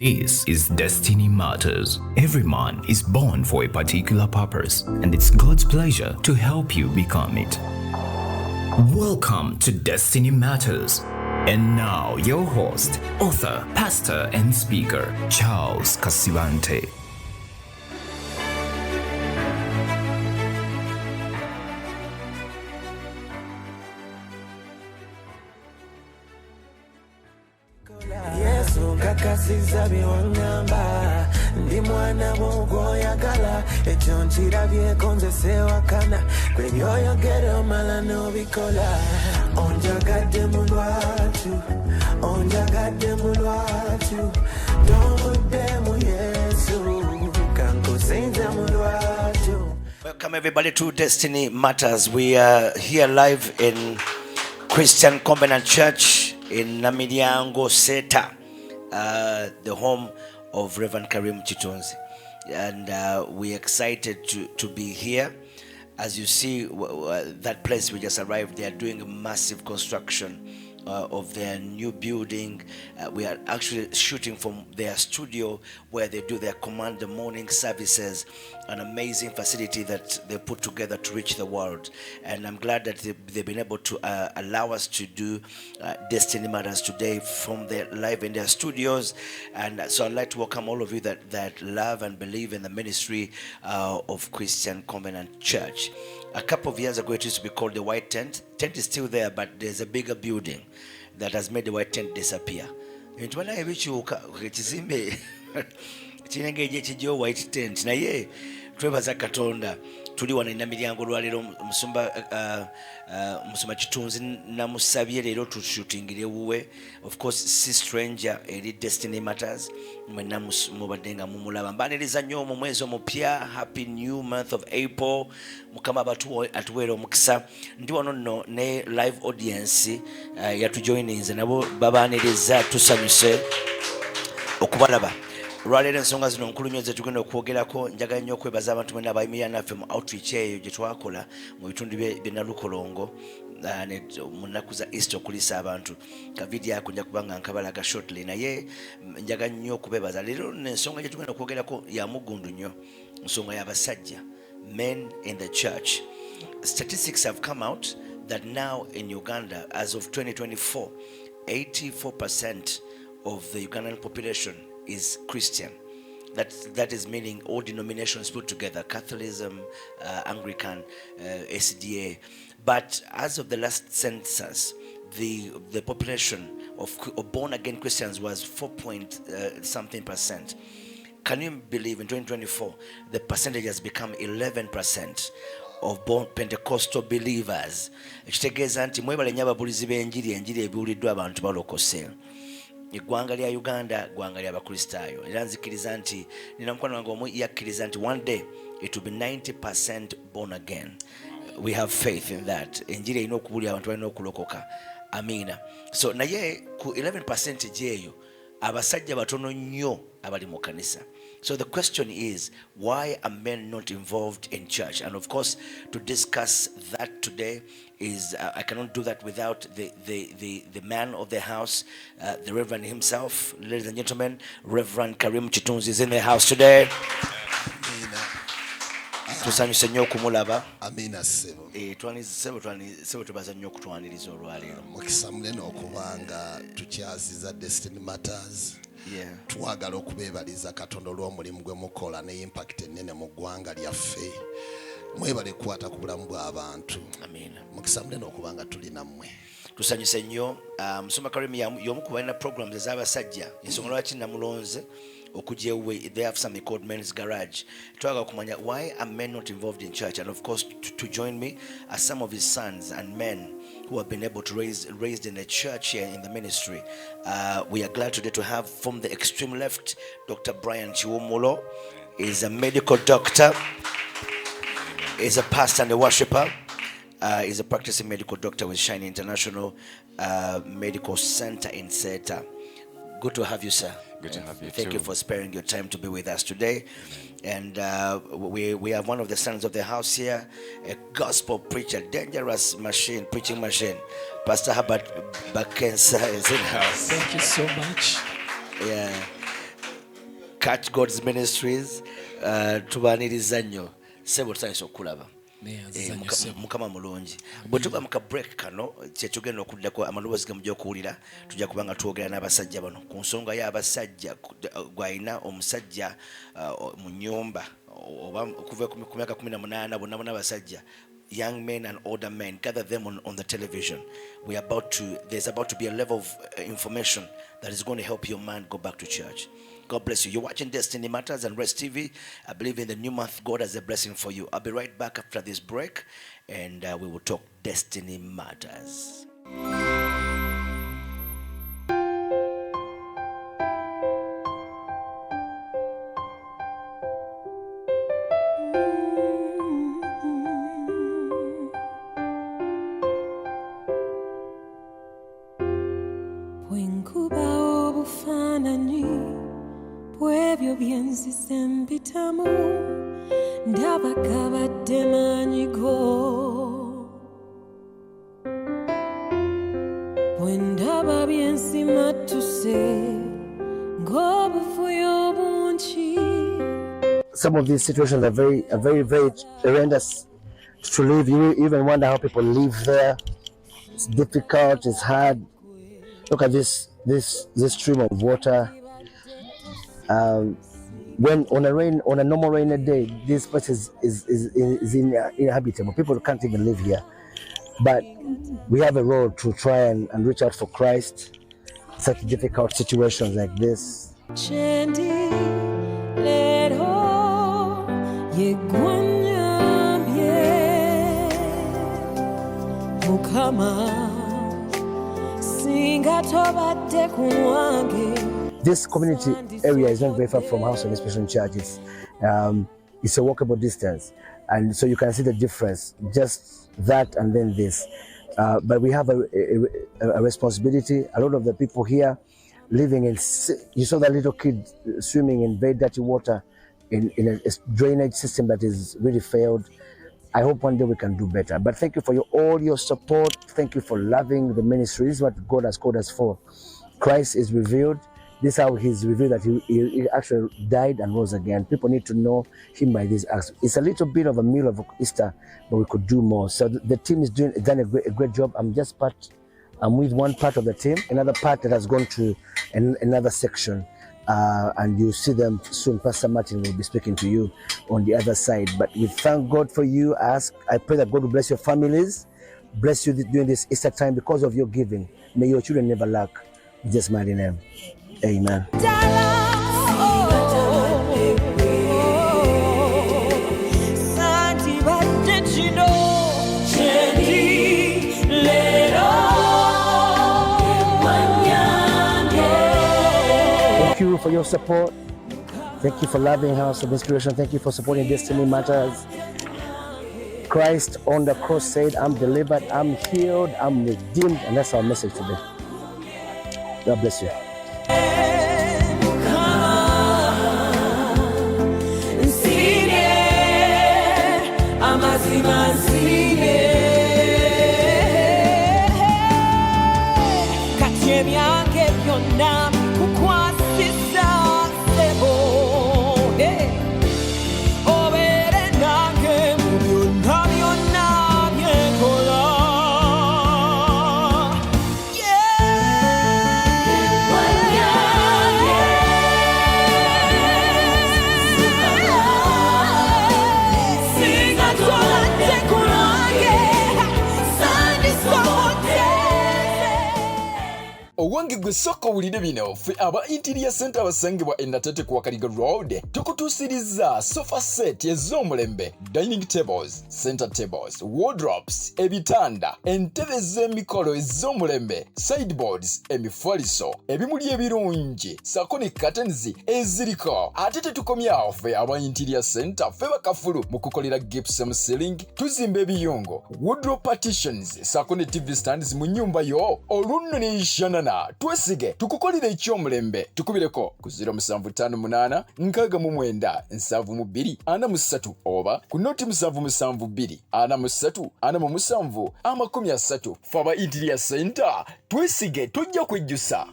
This is Destiny Matters. Every man is born for a particular purpose, and it's God's pleasure to help you become it. Welcome to Destiny Matters. And now, your host, author, pastor, and speaker, Charles Kasivante. Kakasiza biwangamba ndi mwana bwogoyagala ekyo nkirabye konze sewakana kwebyoyogera omala n'obikola onjagadde mu lwatu tomudde mu Yesu kankusinze mu lwatu. Welcome everybody to Destiny Matters. We are here live in Christian Covenant Church in Namiryango Seta. The home of Reverend Karim Chitunzi, and we're excited to be here. As you see, that place we just arrived, they are doing a massive construction of their new building. We are actually shooting from their studio where they do their command the morning services, an amazing facility that they put together to reach the world. And I'm glad that they've been able to allow us to do Destiny Matters today from their live in their studios. And so I'd like to welcome all of you that love and believe in the ministry of Christian Covenant Church. A couple of years ago, it used to be called the White Tent. Tent is still there, but there's a bigger building that has made the White Tent disappear. Ntwana ebikyuka ekizimbe kinengeje kijjo White Tent naye twebaza Katonda tuli wano Namiryango lwalero musumba Kitunzi namusabye leero tushutingire wuwe. Of course si stranger eri Destiny Matters mwenna mubadde nga mumulaba mbaniriza nnyo mu mwezi omupya. Happy new month of April. Mukama atuweera omukisa. Ndi wano nno ne live audience yatujoininze nabo babaaniriza tusanyuse okubalaba. Lwaleero ensonga zino nkulu nnyo ze tugenda okwogerako. Njagala nnyo okwebaza abantu mwenna abayimirira naffe mu outreach eyo gye twakola mu bitundu bye Nalukolongo mu nnaku za Easter okulisa abantu. Kavidiyo ako nja kubanga nkabalaga shortly, naye njagala nnyo okubeebaza. Leero ensonga gye tugenda okwogerako ya muggundu nnyo, nsonga y'abasajja, men in the church. Statistics have come out that now in Uganda, as of 2024, 84% of the Ugandan population is Christian. That is meaning all denominations put together, Catholicism, Anglican, SDA. But as of the last census, the population of born again Christians was 4.something%. Can you believe in 2024 the percentage has become 11% of born Pentecostal believers? Ekitegeeza nti mwebale nnyo ababulizi b'enjiri ebiwuliddwa abantu balokose. Eggwanga lya Uganda ggwanga lya bakristaayo era nzikiriza nti nina mukwano wange omu yakkiriza nti one day it will be 90% born again. We have faith in that. Enjiri erina okubulira abantu balina okulokoka. Amina. So naye ku 11% eyo abasajja batono nnyo abali mu kanisa. So the question is, why are men not involved in church? And of course, to discuss that today is I cannot do that without the man of the house, the Reverend himself. Ladies and gentlemen, Reverend Karim Chitunzi is in the house today. Tusanyuse nnyo okumulaba. Amina ssebo. Sebo tubaza nnyo okutwaniriza olwaleero. Mukisa munene okubanga tukyaziza Destiny Matters. Twagala okubeebaliza Katonda olw'omulimu gwe mukola ne impact ennene mu ggwanga lyaffe. Mwebale kukwata ku bulamu bw'abantu. Amina. Mukisa munene okubanga tuli nammwe. Tusanyuse nnyo. Musumba Karim y'omu ku balina programs ez'abasajja. Ensonga lwaki namulonze okujja ewuwe, they have something called Men's Garage. Twagala kumanya why are men not involved in church, and of course to join me are some of his sons and men who have been able to raised in the church here in the ministry. We are glad today to have from the extreme left Dr. Brian Chiwumulo. Is a medical doctor, is a pastor and a worshipper. Is a practicing medical doctor with Shine International Medical Center in Seta. Good to have you, sir. Good to have you. Thank you for sparing your time to be with us today. And we have one of the sons of the house here, a gospel preacher, dangerous machine, preaching machine. Pastor Herbert Bakensa is in the house. Thank you so much. Yeah. Catch God's Ministries tubaniriza nnyo sebo tusanyusa okulaba mukama mulungi bwe tuba muka break kano kyetugenda okuddako amaloboozi ge mujja okuwulira tujja kubanga twogera n'abasajja bano ku nsonga y'abasajja gw'alina omusajja mu nnyumba oba okuva ku myaka 18 bonna abasajja, young men and older men, gather them on the television. There's about to be a level of information that is going to help your man go back to church. God bless you. You're watching Destiny Matters and Rest TV. I believe in the new month, God has a blessing for you. I'll be right back after this break, and we will talk Destiny Matters. Sempitamu ndabakaba demanyigo bwendaba byensima tuse ngobufuyo bunchi. Some of these situations are very horrendous to live. You even wonder how people live there. It's difficult, it's hard. Look at this stream of water. When on a normal rainy day, this place is inhabitable. People can't even live here. But we have a role to try and reach out for Christ. Such difficult situations like this. This community area is not very far from House of Inspiration Church. It's a walkable distance, and so you can see the difference. Just that, and then this. But we have a responsibility. A lot of the people here living in. You saw that little kid swimming in very dirty water, in a drainage system that is really failed. I hope one day we can do better. But thank you for all your support. Thank you for loving the ministry. This is what God has called us for. Christ is revealed. This is how he's revealed that he actually died and rose again. People need to know him by these acts. It's a little bit of a meal of Easter, but we could do more. So the team is done a great job. I'm with one part of the team, another part that has gone to another section. And you see them soon. Pastor Martin will be speaking to you on the other side. But we thank God for you. I pray that God will bless your families, bless you during this Easter time because of your giving. May your children never lack. In Jesus' mighty name. Amen. Thank you for your support. Thank you for loving House of Inspiration. Thank you for supporting Destiny Matters. Christ on the cross said, I'm delivered, I'm healed, I'm redeemed. And that's our message today. God bless you. Owange gwe soko wulire bino ffe aba Interior Center abasangibwa Endatete ku Wakaliga Road tukutuusiriza sofa set ez'omulembe, dining tables, center tables, wardrobes, ebitanda, entebe z'emikolo ez'omulembe, sideboards, emifaliso, ebimuli ebirungi, sako ne curtains eziriko. Ate tetukomyawo ffe aba Interior Center ffe bakafulu mu kukolera gypsum ceiling, tuzimba ebiyungo, wardrobe partitions, sako ne TV stands mu nnyumba yo olunno n'enshanana. Twesige tukukolera ekyomulembe. Tukubireko ku 0758 69 72 43 oba ku noti 772 43 47 30. Faba Interior Center twesige tujja kwejjusa.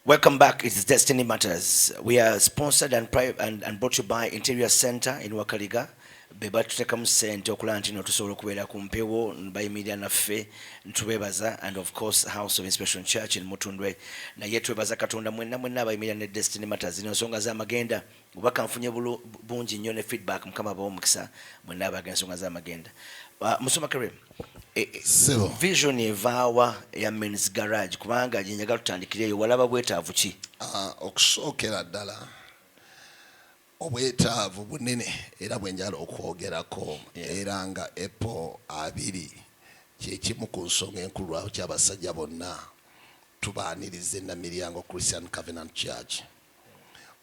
Welcome back. It's Destiny Matters. We are sponsored and brought to you by Interior Center in Wakaliga. Beba tutekamu ssente okulaba nti tusobola okubeera ku mpewo bayimirira naffe ntubeebaza, and of course House of Inspection Church in Mutundwe naye twebaza Katonda mwenna abayimirira ne Destiny Matters zino nsonga z'amagenda obubaka nfunye bungi nnyo ne feedback mukama bawo omukisa mwenna abaga ensonga z'amagenda. Musoma Karim, vision evaawa ya Men's Garage kubanga gyenjagala tutandikireyo walaba bwetaavu ki? Okusookera ddala obwetaavu bunene era bwenjala okwogerako era nga April 2 kyekimu ku nsonga enkulu aho ky'abasajja bonna tubaaniriza Namiryango Christian Covenant Church.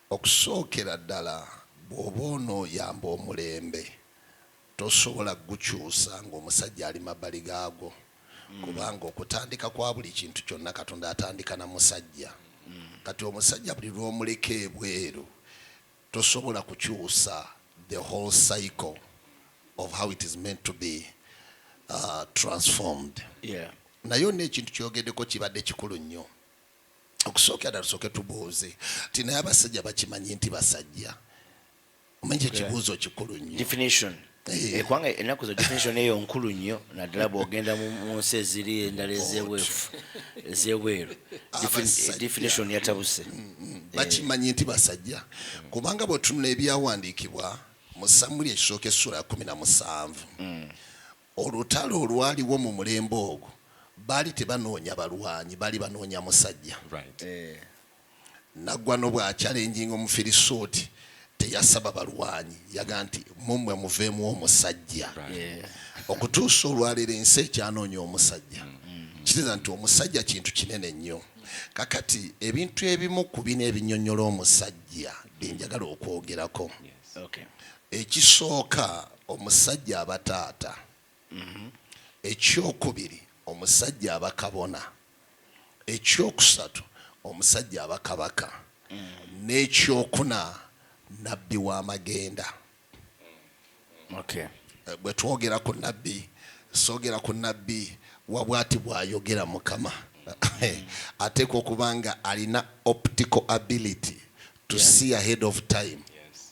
Okusookera ddala bw'oba onooyamba omulembe tosobola gukyusa ng'omusajja ali mabbali gaago kubanga okutandika kwa buli kintu kyonna Katonda atandika na musajja. Kati omusajja buli lw'omuleka ebweru tosobola kukyusa the whole cycle of how it is meant to be transformed. Naye n'ekintu kyogeddeko kibadde kikulu nnyo. Okusookera ddala tusooke tubuuze ti naye abasajja bakimanyi nti basajja. Omanyi ekibuuzo kikulu nnyo. Definition. Kubanga ennaku zo definition eyo nkulu nnyo naddala bw'ogenda mu nsi eziri endala ez'ebweru. Definition yatabuse. Bakimanyi nti basajja kubanga bw'otunula ebyawandiikibwa mu Samwiri ekisooka essula ya 17 olutalo olwaliwo mu mulembe ogwo baali tebanoonya balwanyi, baali banoonya musajja. Naggwa n'obwakyalenjinga Omufirisuuti teyasaba balwanyi, yaga nti mummwe muveemu omusajja. Okutuusa olwaleero ensi ekyanoonya omusajja kitegeeza nti omusajja kintu kinene nnyo. Kakati ebintu ebimu ku bino ebinnyonnyola omusajja byenjagala okwogerako. Ekisooka omusajja aba taata, ekyokubiri omusajja aba kabona, ekyokusatu omusajja aba kabaka, n'ekyokuna nabbi w'amagenda. Bwe twogera ku nabbi soogera ku nabbi wabwati bw'ayogera Mukama. Ateekwa okuba nga alina optical ability to see ahead of time.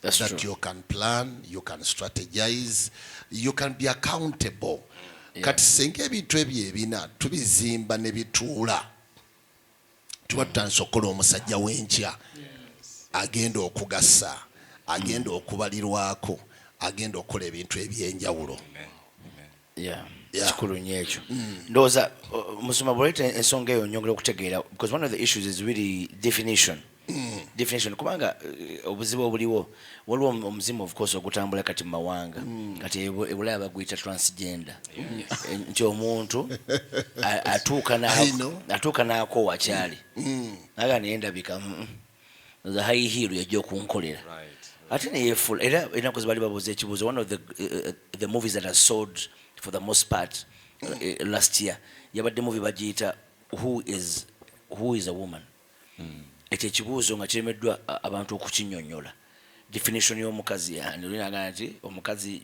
That true. You can plan, you can strategize, you can be accountable. Kati singa ebintu ebyo ebina tubizimba ne bituula tuba tutandise okukola omusajja w'enkya agenda okugasa, agenda okubalirwako, agenda okukola ebintu eby'enjawulo. Kikulu nnyo ekyo. Ndowooza Musoma bw'oleeta ensonga eyo nyongera okutegeera because one of the issues is really definition. Definition kubanga obuzibu obuliwo waliwo omuzimu of course ogutambula kati mu mawanga kati ebulaya baguyita transgender nti omuntu atuuka n'ako wakyali naga neyendabika the high heel yajja okunkolera ate neyeefula era ennaku zibali babuuza ekibuuzo. One of the movies that are sold for the most part last year yabadde movie bagiyita who is a woman. Ekyo ekibuuzo nga kiremeddwa abantu okukinnyonnyola definition y'omukazi olinaga nti omukazi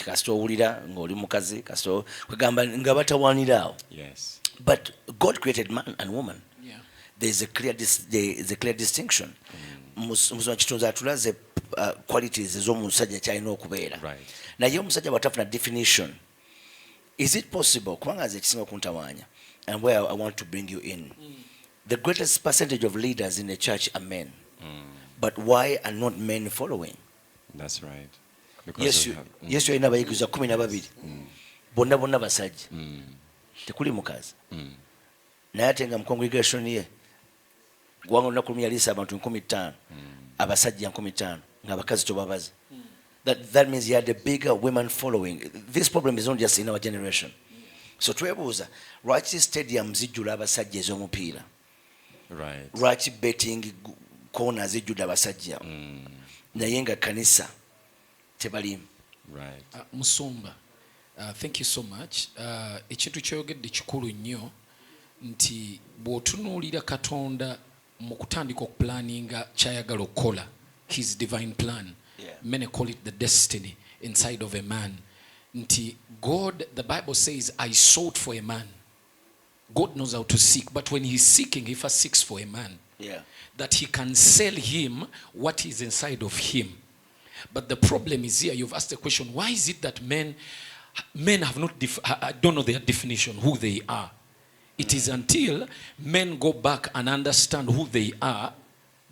kasita owulira ng'oli mukazi kasita kwegamba nga batawaanira awo. But God created man and woman. There's a clear distinction. Musoma kitonzi atulaze qualities ez'omusajja kyalina okubeera naye omusajja bw'atafuna definition. Is it possible kubanga nze ekisinga okuntawaanya and where I want to bring you in, the greatest percentage of leaders in the church are men. But why are not men following? That's right. Yes, you're in abayigirizwa 12 bonna basajja tekuli mukazi naye ate nga mu congregation ye gwanga olunaku lumu yaliisa abantu 15 abasajja 15 ng'abakazi tobabazi. That means you had a bigger women following. This problem is not just in our generation. So twebuuza lwaki stadium zijjula abasajja ez'omupiira, lwaki betting kona zijjudde abasajja naye nga kanisa tebalimu. Musumba, thank you so much. Ekintu kyogedde kikulu nnyo nti bw'otunuulira Katonda mu kutandika okuplaninga kyayagala okukola, his divine plan. Many call it the destiny inside of a man. Nti God, the Bible says, I sought for a man. God knows how to seek, but when he's seeking, he first seeks for a man. that he can sell him what is inside of him. But the problem is here, you've asked the question, why is it that men have not, don't know their definition, who they are? It is until men go back and understand who they are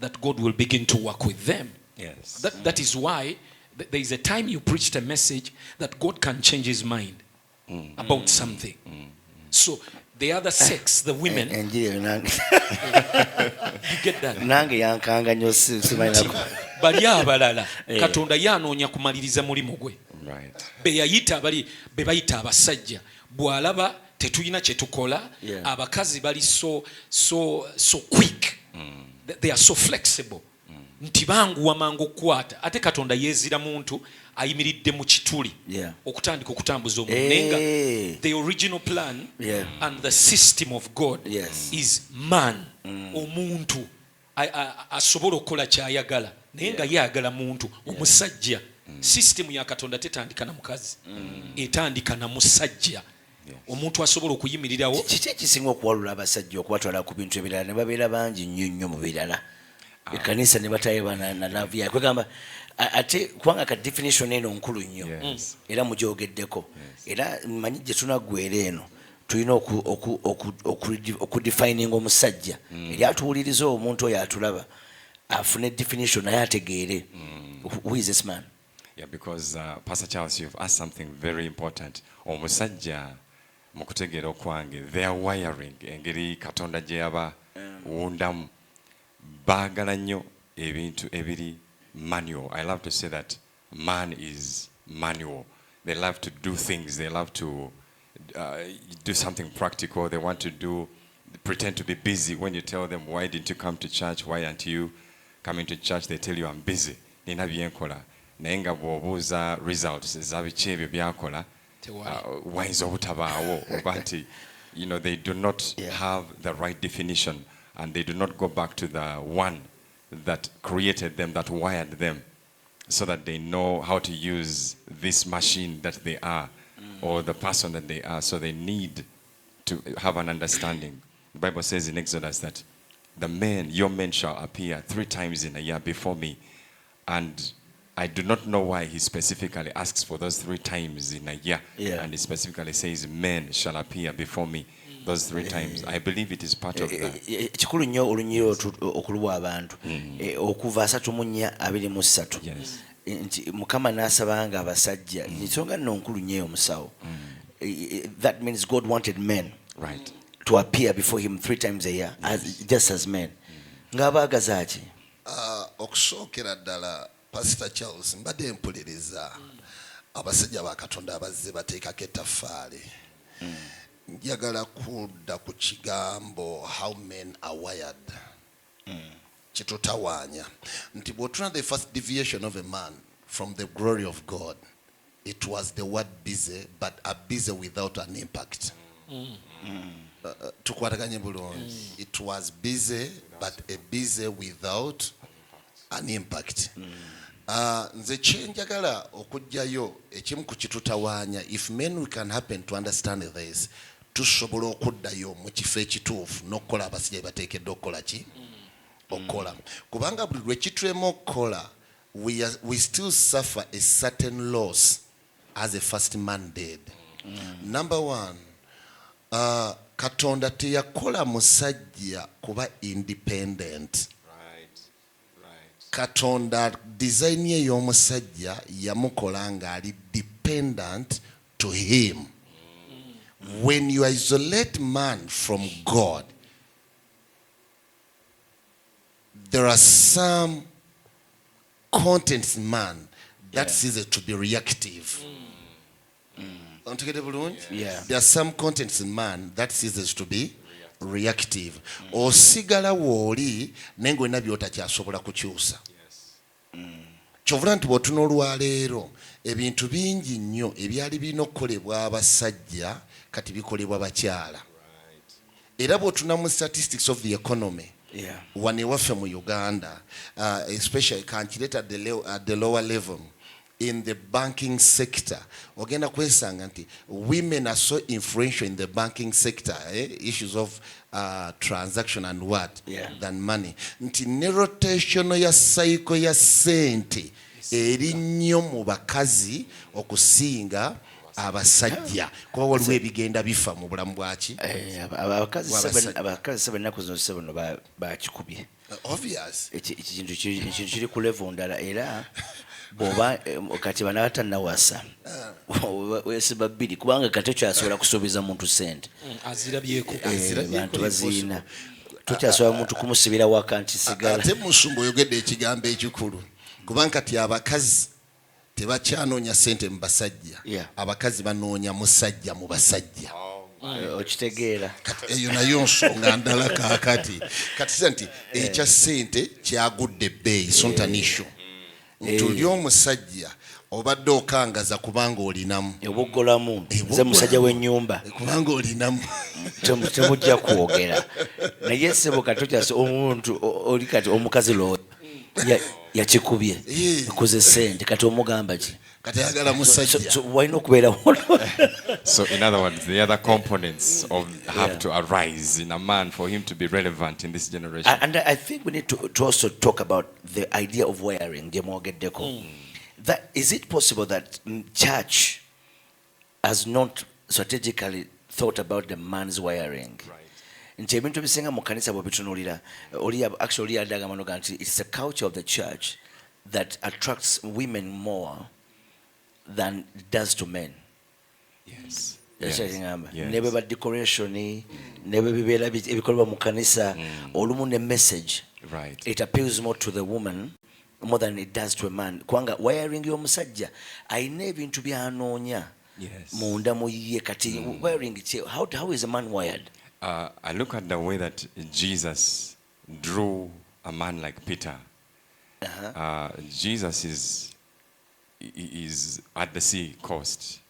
that God will begin to work with them. Yes. That is why there is a time you preached a message that God can change his mind about something. So the other sex, the women, you get that? Bali abalala Katonda yanoonya kumaliriza mulimu gwe. Be yayita bali be bayita abasajja bwalaba tetulina kye tukola abakazi bali so quick. They are so flexible. Nti banguwa mangu kwata ate Katonda yezira muntu ayimiridde mu kituli okutandika okutambuza omuntu nenga the original plan and the system of God is man omuntu asobola okukola kyayagala naye nga yagala muntu omusajja. System ya Katonda tetandika na mukazi etandika na musajja omuntu asobola okuyimirirawo. Kiki ekisinga okuwalula abasajja okubatwala ku bintu ebirala ne babeera bangi nnyo mu birala ekkanisa ne batayibana na love yakwe gamba ate kubanga ka definition eno nkulu nnyo era mujogeddeko era mmanyi gye tunaggwera eno tulina okudefining omusajja eri atuwuliriza omuntu oyo atulaba afune definition naye ategeere who is this man. Yeah, because Pastor Charles, you've asked something very important. Omusajja mukutegeera okwange their wiring engeri Katonda gye yaba wundamu baagala nnyo ebintu ebiri manual. I love to say that man is manual. They love to do things. They love to do something practical. They want to pretend to be busy. When you tell them, why didn't you come to church? Why aren't you coming to church? They tell you, I'm busy. Nina byenkola. Naye nga bw'obuuza results ezabiki ebyo byakola wayinza obutabaawo oba nti they do not have the right definition and they do not go back to the one that created them, that wired them, so that they know how to use this machine that they are or the person that they are. So they need to have an understanding. The Bible says in Exodus that your men shall appear 3 times in a year before me. And I do not know why he specifically asks for those 3 times in a year. And he specifically says men shall appear before me those 3 times. I believe it is part of that. Kikulu nnyo olunyiro okuluwa abantu okuva 3:23 nti Mukama n'asabanga abasajja ensonga nno nkulu nnyo omusawo. That means God wanted men to appear before him 3 times a year just as men. Ng'abaagaza ki? Okusookera ddala Pastor Charles mbadde mpuliriza abasajja ba Katonda abazze bateekako ettaffaali. Njagala kudda ku kigambo how men are wired. Kitutawaanya nti bw'otuna the first deviation of a man from the glory of God, it was the word busy, but a busy without an impact. Tukwataganye bulungi. It was busy, but a busy without an impact. Nze kyenjagala okujjayo ekimu ku kitutawaanya, if men we can happen to understand this, tusobola okuddayo mu kifo ekituufu n'okukola abasajja bateekeddwa okukola ki? Okukola. Kubanga buli lwe kitulema okukola, we still suffer a certain loss as a first man did. Number 1, Katonda teyakola musajja kuba independent. Katonda design ye y'omusajja yamukola nga ali dependent to him. When you isolate man from God, there are some contents in man that ceases to be reactive. There are some contents in man that ceases to be reactive. Osigala woli nengo ina byota kyasobola kukyusa. Kyovula nti bw'otuna olwaleero ebintu bingi nnyo ebyali birina okukolebwa abasajja kati bikolebwa bakyala. Era bw'otuna mu statistics of the economy, wano ewaffe mu Uganda, especially kankireta at the lower level, in the banking sector ogenda kwesanga nti women are so influential in the banking sector, issues of transaction and what than money, nti ne rotation ya cycle ya sente eri nnyo mu bakazi okusinga abasajja kuba waliwo ebigenda bifa mu bulamu bwaki abakazi sebe ennaku zino sebono bakikubye obvious ekintu kiri ku level ndala era boba kati bana batanawasa wesiba bbiri kubanga kati kyasobola kusuubiza muntu sente azirabyeko abantu baziina tukyasobola muntu kumusibira waka nti sigala ate musumba oyogedde ekigambo ekikulu kubanga kati abakazi tebakyanoonya sente mu basajja abakazi banoonya musajja mu basajja okitegeera eyo nayo nsonga ndala kakati kati nti ekya sente kyagudde ebbeeyi sontanisho ntuli omusajja obadde okangaza kubanga olinamu obuggolamu nze musajja w'ennyumba kubanga olinamu temujja kwogera naye sebo katokyasi omuntu oli kati omukazi lo yakikubye ekuze sente kati omugamba ki kati ayagala musajja walina okubeera So in other words, the other components have to arise in a man for him to be relevant in this generation. And I think we need to also talk about the idea of wiring. That is it possible that church has not strategically thought about the man's wiring? Nti ebintu bisinga mu kanisa bwebitunuulira actually yadaga manoga nti it's the culture of the church that attracts women more than it does to men. Yes. Ne bwe ba decoration ne bwe bibeera ebikolebwa mu kanisa olumu ne message it appeals more to the woman more than it does to a man kubanga wiring y'omusajja ayina ebintu byanoonya munda mu ye kati wiring how is a man wired? I look at the way that Jesus drew a man like Peter. Jesus is at the sea coast.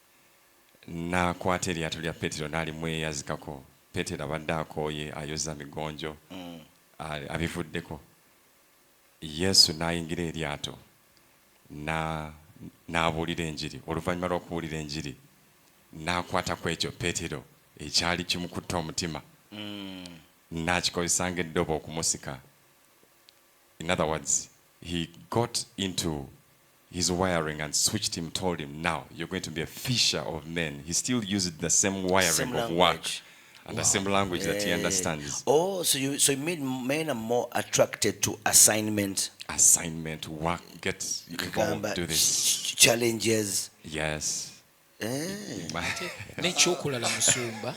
N'akwata eryato lya Petero n'alimweyazikako. Petero abadde akooye ayoza migonjo abivuddeko. Yesu n'ayingira eryato n'abuulira enjiri. Oluvannyuma lw'okubuulira enjiri n'akwata ku ekyo Petero ekyali kimukutta omutima n'akikozesa ng'eddobo okumusika. In other words, he got into his wiring and switched him, told him, now you're going to be a fisher of men. He still used the same wiring of work and the same language that he understands. Oh, so you made men are more attracted to assignment, work, get involved, do this. Challenges. Yes. N'ekyokulala musumba,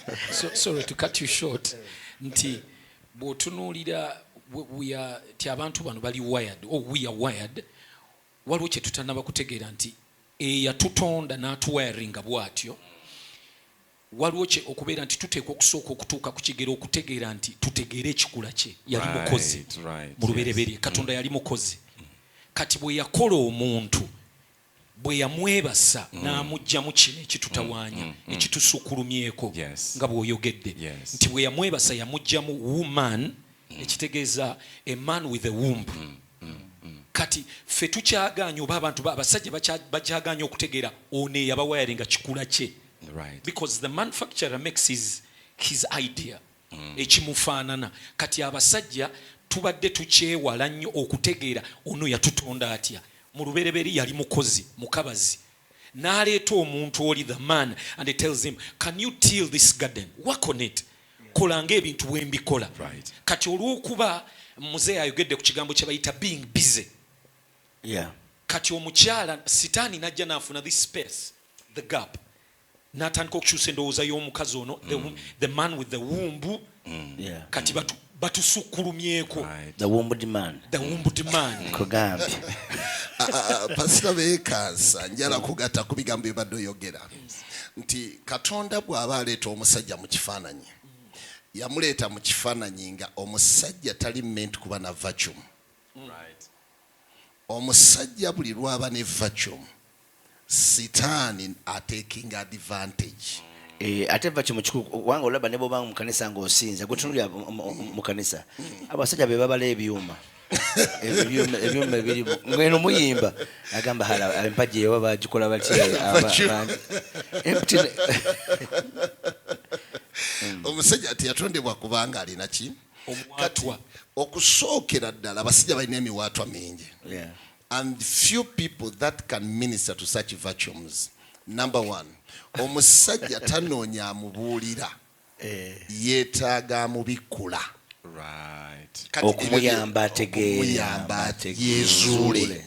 sorry to cut you short, nti bw'otunuulira ti abantu bano bali wired, we are wired, waliwo kye tutannaba kutegeera nti eyatutonda n'atuwayaringa bw'atyo, waliwo kye okubeera nti tuteekwa okusooka okutuuka ku kigero okutegeera nti tutegeere ekikula kye yali mukozi mu lubereberye. Katonda yali mukozi, kati bwe yakola omuntu bwe yamwebasa n'amugyamu kino ekitutawaanya ekitusukulumyeko nga bw'oyogedde nti bwe yamwebasa yamugyamu woman, ekitegeeza a man with a womb. Kati ffe tukyagaanya oba abantu abasajja bakyagaanya okutegeera ono eyabawayaringa kikula kye, because the manufacturer makes his idea ekimufaanana. Kati abasajja tubadde tukyewala nnyo okutegeera ono yatutonda atya. Mu lubereberye yali mukozi mukabazi, n'aleeta omuntu oli the man and he tells him, can you till this garden, work on it, kolanga ebintu bwe mbikola. Kati olw'okuba muzeeyi ayogedde ku kigambo kye bayita being busy, kati omukyala sitaani n'ajja n'afuna this space, the gap, n'atandika okukyusa endowooza y'omukazi ono, the man with the womb. Kati batusukulumyeko, the wombed man kugambye pasita beekansa njala kugatta ku bigambo ebadde oyogera nti Katonda bw'aba aleeta omusajja mu kifaananyi yamuleeta mu kifaananyi nga omusajja tali meant kuba na vacuum. Omusajja buli lwaba ne vacuum sitaani ataking advantage. Ate vacuum mukikulu wanga olaba ne bw'obanga mu kanisa ng'osinza gwetunulira mu kanisa abasajja be babala ebyuma ebyuma ebiri ngeno muyimba agamba hala empagi ewa bagikola batya omusajja ati yatondebwa kubanga alina ki omwatwa okusookera ddala abasajja balina emiwaatwa mingi and few people that can minister to such virtues. Number one, omusajja tanoonya amubuulira yeetaaga amubikula okumuyamba ategeera yeezuule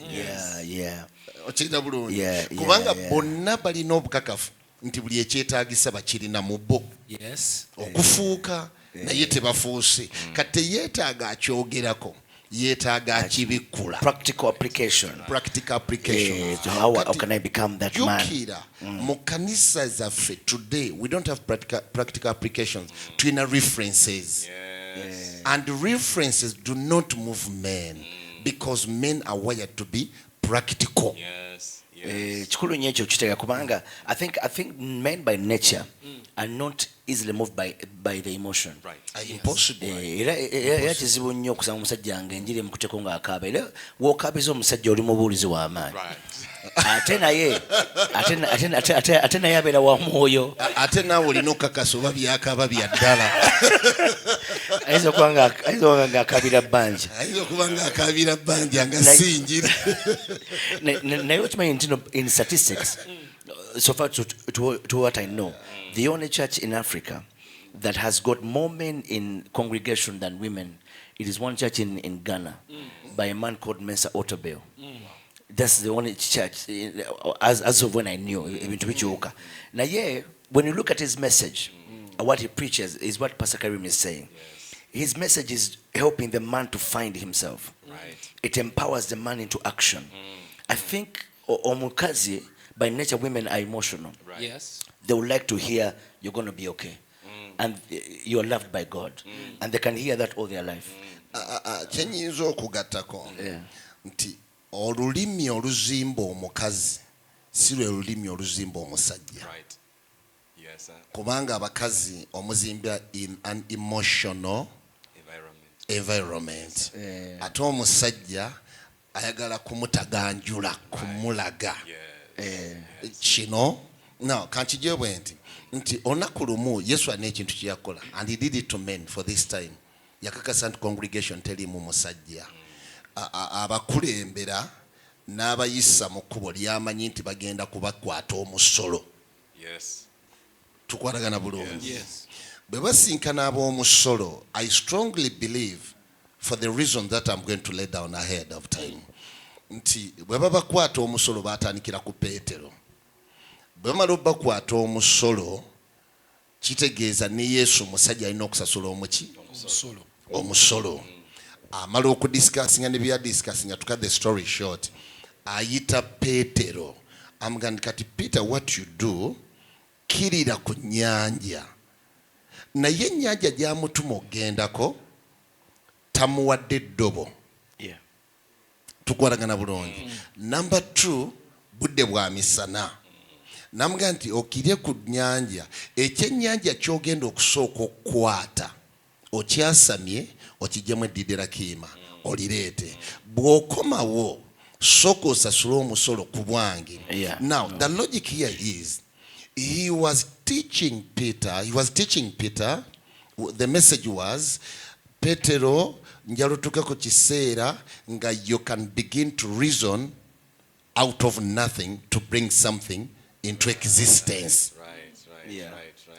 okirina bulungi kubanga bonna balina obukakafu nti buli ekyetaagisa bakirina mu bo okufuuka naye tebafuuse kati teyeetaaga akyogerako yeetaaga akibikkula practical application how can I become that man jukira mu kanisa zaffe today we don't have practical applications twina references and references do not move men because men are wired to be practical. Kikulu nnyo ekyo kitegeera kubanga I think men by nature are not easily moved by the emotion. Impossible. Era kizibu nnyo okusanga omusajja ng'enjiri mukuteko ng'akaaba era w'okaabiza omusajja oli mubuulizi w'amaanyi ate naye abeera wa mwoyo ate naawe olina okukakasa oba byakaaba bya ddala ayinza okuba ng'akaabira bbanja ayinza okuba ng'akaabira bbanja nga sinjira naye okimanyi nti in statistics so far to what I know the only church in Africa that has got more men in congregation than women it is one church in Ghana by a man called Mensa Otabil. That's the only church as of when I knew into which now when you look at his message what he preaches is what Pastor Karim is saying. His message is helping the man to find himself. It empowers the man into action. I think omukazi by nature women are emotional. They would like to hear you're going to be okay and you're loved by God and they can hear that all their life. Kyenyinza okugattako nti olulimi oluzimba omukazi si lwe lulimi oluzimba omusajja kubanga abakazi omuzimba in an emotional environment ate omusajja ayagala kumutaganjula kumulaga kino now kankijje bwe nti olunaku lumu Yesu alina ekintu kye yakola and he did it to men for this time yakakasa nti congregation terimu musajja abakulembera n'abayisa mu kkubo lyamanyi nti bagenda kubakwata omusolo tukwatagana bulungi bwe basinkana ab'omusolo I strongly believe for the reason that I'm going to lay down ahead of time nti bwe babakwata omusolo batandikira ku Peetero bwe bamala bakwata omusolo kitegeeza ne Yesu musajja alina okusasula omusolo amala okudiscussinga ne bya discussinga to cut the story short ayita Peetero amugamba kati Peter what you do kirira ku nnyanja naye ennyanja gy'amutuma ogendako tamuwadde eddobo tukwatagana bulungi number 2 budde bwa misana namugamba nti okirye ku nnyanja ekyennyanja ky'ogenda okusooka okukwata okyasamye okijjamu eddidira kiima olireete bw'okomawo sooka osasule omusolo ku bwange. Now the logic here is he was teaching Peter the message was Petero njalutuke ku kiseera nga you can begin to reason out of nothing to bring something into existence.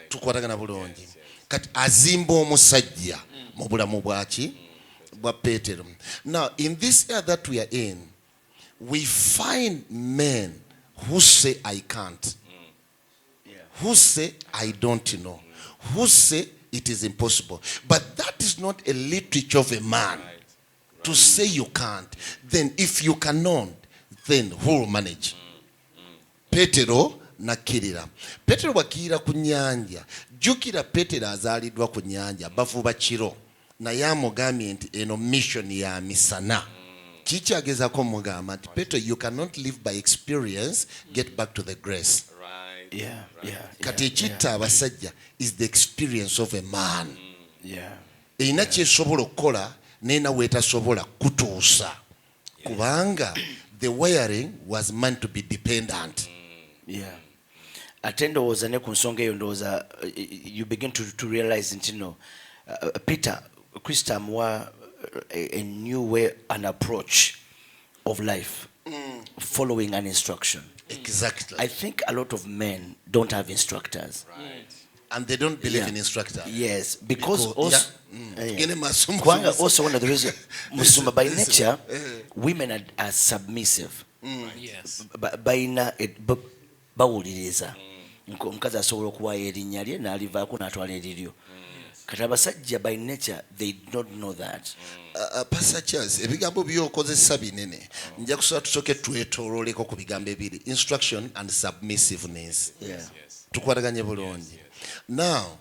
Tukwatagana bulungi kati azimba omusajja mu bulamu bwaki bwa Petero. Now in this era that we are in we find men who say I can't, who say I don't know, who say it is impossible. But that is not a literature of a man to say you can't. Then if you cannot, then who will manage? Petero nakirira. Petero wakirira ku nnyanja. Jukira Petero azaliddwa ku nnyanja bavuba kiro. Naye amugambye nti eno mission ya misana. Kikyagezako mugamba nti Petero you cannot live by experience, get back to the grace. Kati ekitta abasajja is the experience of a man. Erina kyesobola okukola nena wetasobola kutuusa kubanga the wiring was meant to be dependent. Yeah. Ate ndowooza ne ku nsonga eyo ndowooza you begin to realize nti no Peter Krista amuwa a new way, an approach of life, following an instruction. Exactly. I think a lot of men don't have instructors. Right. And they don't believe in instructors. Yes, because also, yeah. Also one of the reasons, Musumba, by nature, women are submissive. Yes. Bawuliriza. Omukazi asobola okuwaayo erinnya lye n'alivaako n'atwala eriryo. Kati abasajja by nature they don't know that. Pastor Charles, ebigambo by'okozesa binene. Nja kusaba tusooke twetoolooleko ku bigambo ebiri, instruction and submissiveness. Yeah. Tukwataganye bulungi. Now,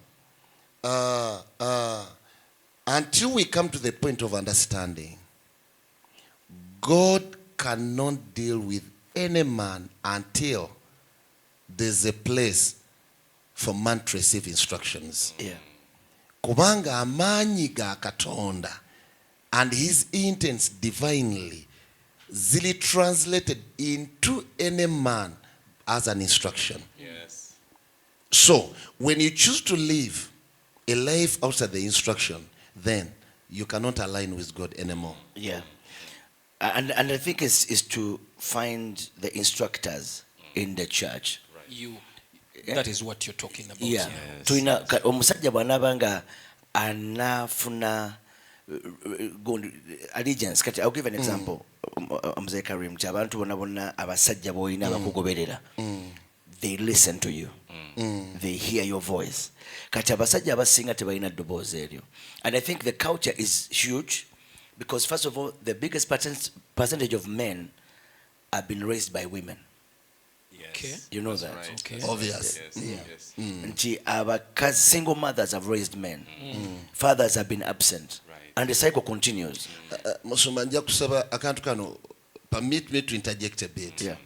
until we come to the point of understanding, God cannot deal with any man until there's a place for man to receive instructions. Yeah. Kubanga amaanyi ga Katonda and his intents divinely zili translated into any man as an instruction. Yes. So when you choose to live a life outside the instruction, then you cannot align with God anymore. Yeah. And I think is to find the instructors in the church. That is what you're talking about. Yeah. Tuina omusajja bwanabanga anafuna allegiance. Kati I'll give an example. Mzee Karim, abantu bonna abasajja boyina abakugoberera. They listen to you. They hear your voice. Kati abasajja abasinga tebalina ddoboozi eryo. And I think the culture is huge because first of all the biggest percentage of men have been raised by women. Okay. You know that. Right. Okay. Obvious. Yes. Yes. Single mothers have raised men. Fathers have been absent. Right. And the cycle continues. Musumba nja kusaba akantu kano, permit me to interject a bit. Yeah.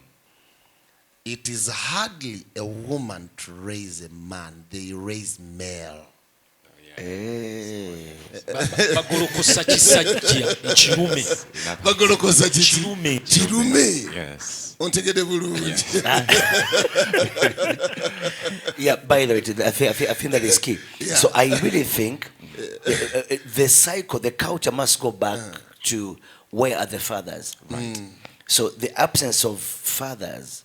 It is hardly a woman to raise a man. They raise male. Bagolokosa kisajja kirume. Bagolokosa kirume. Kirume. Yes. Ontegede bulungi. Yeah, by the way, I think that is key. Yeah. So I really think the cycle, the culture must go back to where are the fathers. Right. So the absence of fathers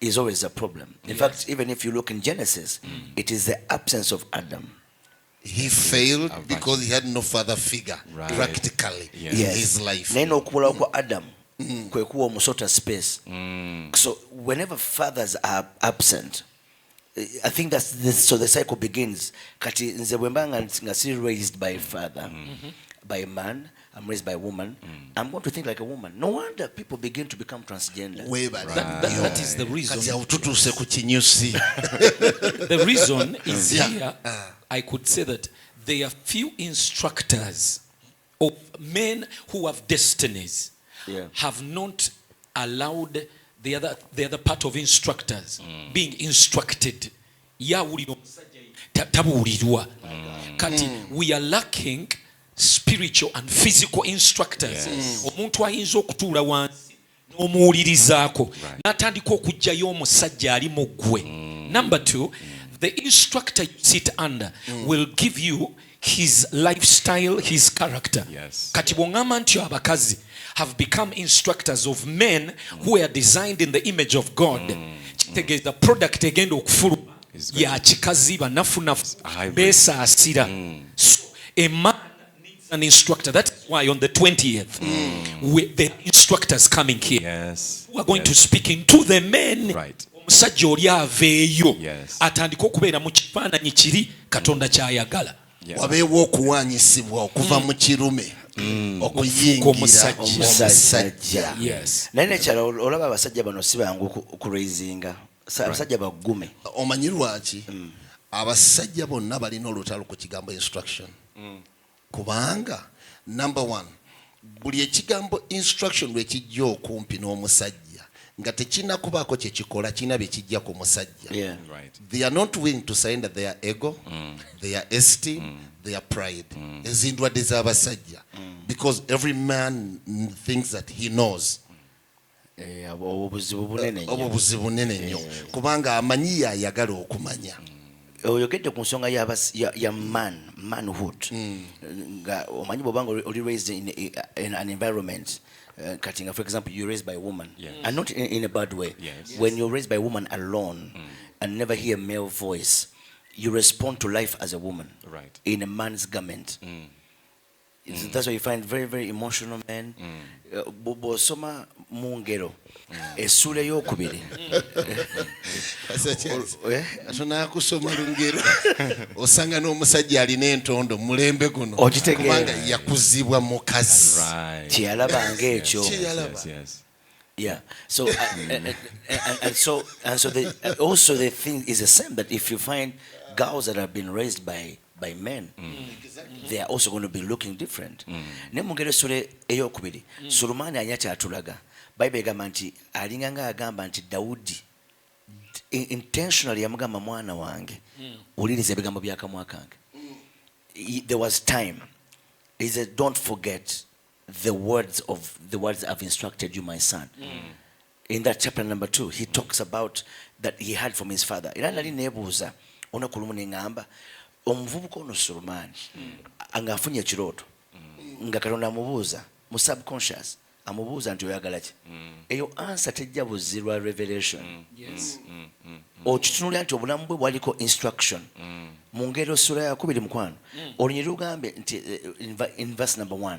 is always a problem. In fact, even if you look in Genesis, it is the absence of Adam. He failed because he had no father figure practically in his life. Neno okubula kwa Adam kwe kuwa omusota space. So whenever fathers are absent, I think that's so the cycle begins. Kati nze bwembanga nga si raised by a father, by a man, I'm raised by a woman, I'm going to think like a woman. No wonder people begin to become transgender. That is the reason. The reason is here. I could say that there are few instructors of men who have destinies have not allowed the other part of instructors being instructed. Kati we are lacking spiritual and physical instructors. Omuntu ayinza okutuula wansi n'omuwulirizaako n'atandika okugjayo omusajja ali mu ggwe. Number 2, the instructor you sit under will give you his lifestyle, his character. Kati bw'oŋŋamba nti abakazi have become instructors of men who are designed in the image of God. Kitegeeza product egenda okufuluma ya kikazi banafunafu beesaasira. So a man needs an instructor. That is why on the 20th the instructors coming here we are going to speak into the men. Omusajja oli aveeyo atandika okubeera mu kifaananyi kiri Katonda ky'ayagala. Wabeewo okuwaanyisibwa okuva mu kirume okuyingira omusajja. Naye nekyala olaba abasajja bano si bangu kuraisinga. Abasajja bagume. Omanyi lwaki? Abasajja bonna balina olutalo ku kigambo instruction. Kubanga number 1, buli ekigambo instruction lwe kijja okumpi n'omusajja nga tekina kubaako kye kikola kina bye kijja ku musajja. Right. They are not willing to surrender their ego, their esteem, their pride. Ezindwadde z'abasajja. Because every man thinks that he knows. obuzibu bunene Obwo buzibu nene nnyo kubanga amanyi ayagala okumanya. oyogedde ku nsonga ya manhood nga omanyi bwobanga oli raised in an environment kati nga for example you're raised by a woman and not in a bad way. When you're raised by a woman alone and never hear a male voice, you respond to life as a woman in a man's garment. That's why you find very, very emotional men. Bw'osoma mu ngero essula ey'okubiri atona kusoma lungero osanga n'omusajja alina entondo mulembe guno kubanga yakuzibwa mukazi kyeyalabanga ekyo. Yeah. So and so also the thing is the same, that if you find girls that have been raised by men, they are also going to be looking different. Ne mungere sure eyokubiri Sulumani anyacha atulaga Bible egamba nti alinga nga agamba nti Daudi intentionally yamugamba mwana wange ulirize ebigambo byakamwa kange. There was time. He said, don't forget the words I've instructed you, my son. In that chapter number 2, he talks about that he had from his father. Era nali nebuuza ona kulumu ngamba omuvubuka ono Sulumani angafunye kirooto nga Katonda amubuuza mu subconscious amubuuza nti oyagala ki. Eyo answer tejja buzirwa revelation. Okitunulira nti obulamu bwe bwaliko instruction. Mu ngero sura ya 2 mukwano olunyiri lugambe nti in verse number 1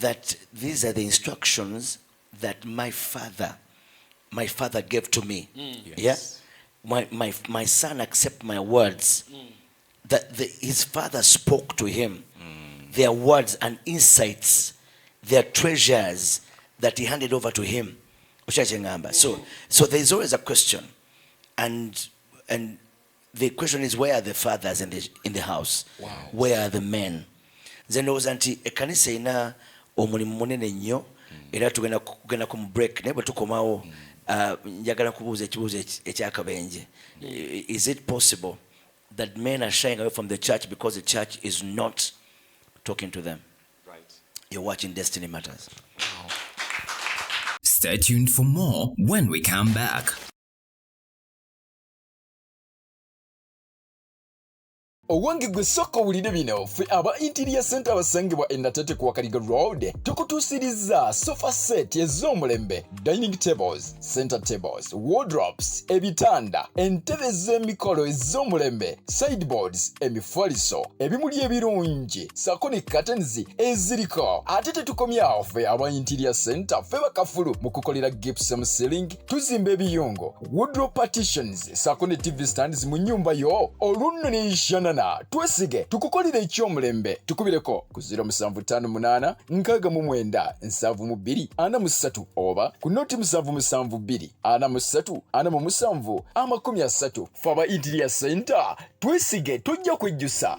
that these are the instructions that my father gave to me. My son accept my words that his father spoke to him, their words and insights, their treasures that he handed over to him. So there's always a question, and the question is, where are the fathers in the house? Where are the men? Then was anti ekanisa ina omulimu munene nnyo era tugenda ku break naye bwe tukomawo njagala kubuuza ekibuuzo ekyakabenje. Is it possible that men are shying away from the church because the church is not talking to them? You're watching Destiny Matters. Stay tuned for more when we come back. Owange gwe soko wulire bino ffe aba Interior Center abasangibwa Endatete ku Wakaliga Road tukutuusiriza sofa set ez'omulembe, dining tables, center tables, wardrobes, ebitanda, entebe z'emikolo ez'omulembe, sideboards, emifaliso, ebimuli ebirungi, sako ne curtains eziriko. Ate tetukomyawo ffe aba Interior Center ffe bakafulu mu kukolera gypsum ceiling, tuzimba ebiyungo, wardrobe partitions, sako ne TV stands mu nnyumba yo olunno n'enshana. Twesige tukukolera ekyomulembe. Tukubireko ku 0758 69 72 43 oba ku noti 772 43 47 30. Faba Interior Center twesige tojja kwejjusa.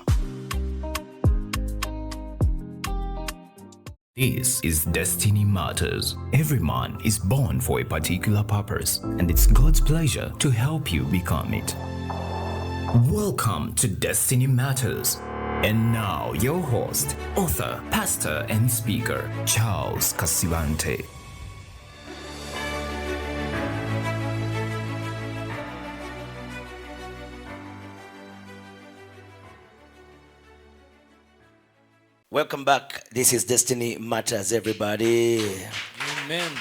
This is Destiny Matters. Every man is born for a particular purpose, and it's God's pleasure to help you become it. Welcome to Destiny Matters. And now, your host, author, pastor, and speaker, Charles Kasibante. Welcome back. This is Destiny Matters, everybody. Amen.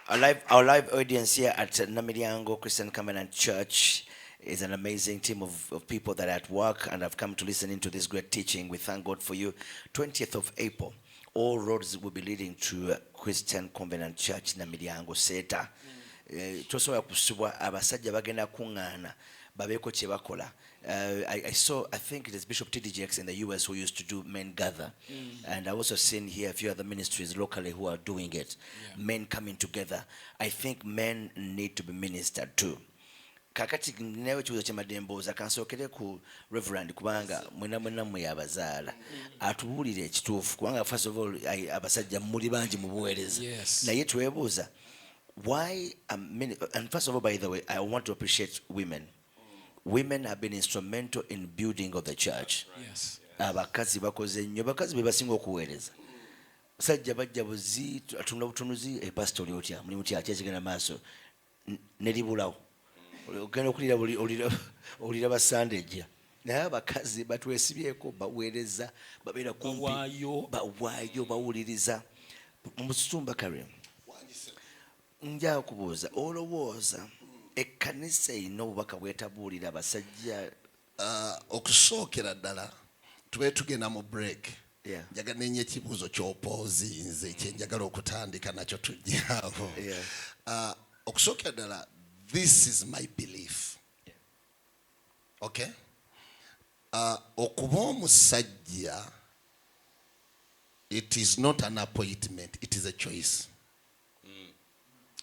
Our live audience here at Namiryango Christian Covenant Church is an amazing team of people that are at work and have come to listen into this great teaching. We thank God for you. 20th of April, all roads will be leading to Christian Covenant Church Namiryango Seta. Tosobola kusubwa abasajja bagenda kuŋŋaana babeeko kye bakola. I think it is Bishop TDJX in the US who used to do Men Gather. And I also seen here a few other ministries locally who are doing it. Men coming together. I think men need to be ministered to. Kakati newe kibuzo kyemademboza kansookere ku Reverend kubanga mwena mwe abazaala atubuulire ekituufu kubanga first of all abasajja muli bangi mu buweereza naye twebuuza why and first of all, by the way, I want to appreciate women. Women have been instrumental in building of the church. Yes. Abakazi bakoze nnyo, bakazi be basinga okuweereza. Sajja bajja buzi atunda butunuzi pastor oli otya muli mutya akyekigenda maaso ne libulawo ogenda okulira olira basande ejja naye abakazi batwesibyeko baweereza babeera kumpi bawaayo bawuliriza Musumba Karim nja kubuuza olowooza ekkanisa erina obubaka bwetabuulira abasajja okusookera ddala tube tugenda mu break njagala nenye ekibuuzo ky'opoozi nze kyenjagala okutandika nakyo tujjaawo okusookera ddala this is my belief okay okuba omusajja it is not an appointment, it is a choice.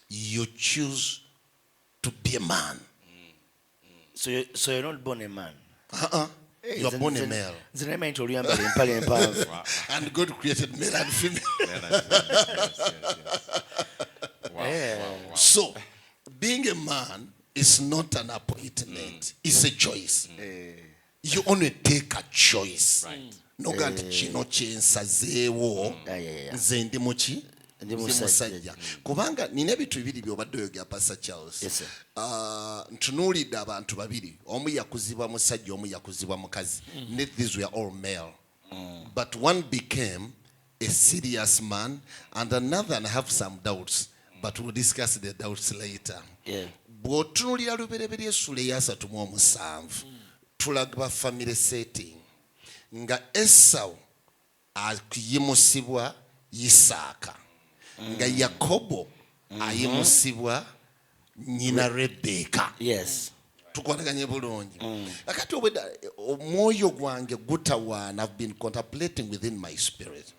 You choose to be a man. So you're not born a man? You are born a male. And God created male and female. Wow. So, being a man is not an appointment, it's a choice. You only take a choice. Right. Noga nti kino kyensazeewo nze ndi muki ndi musajja kubanga nina ebintu bibiri by'obadde oyogera Pastor Charles. Ntunuulidde abantu babiri, omu yakuzibwa musajja omu yakuzibwa mukazi. These were all male, but one became a serious man and another and have some doubts, but we'll discuss the doubts later. Bw'otunuulira lubereberye Essula ey'asatu mu omusanvu tulaga family setting nga Esau akiyimusibwa Isaaka nga Yakobo ayimusibwa nyina Rebeka. Tukwataganye bulungi akati obwedda omwoyo gwange gutawaana. I've been contemplating within my spirit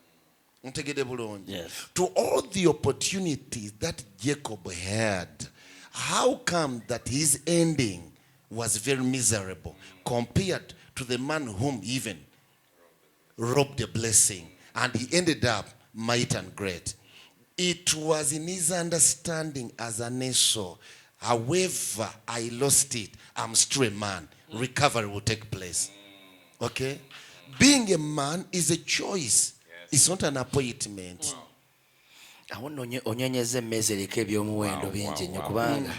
ntegede bulungi to all the opportunities that Jacob had. How come that his ending was very miserable compared to the man whom even robbed the blessing and he ended up mighty and great? It was in his understanding as an Esau. However, I lost it. I'm still a man. Recovery will take place. Okay? Being a man is a choice. It's not an appointment. Awo onyonyeza emmeza eriko ebyomuwendo bingi nnyo kubanga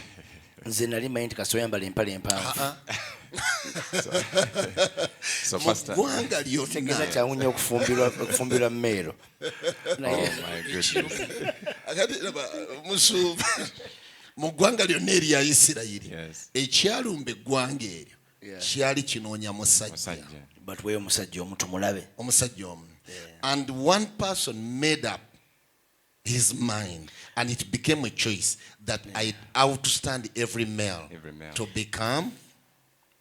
nze nali manyi nti kasooya mbala empale empanvu. Muggwanga lyonna tegeza kyawunya okufumbirwa mmeero. Mu ggwanga lyonna erya Isirayiri ekyalumba eggwanga eryo kyali kinoonya musajja. But weyo omusajja omu tumulabe. Omusajja omu. And one person made up his mind and it became a choice that I outstand every male to become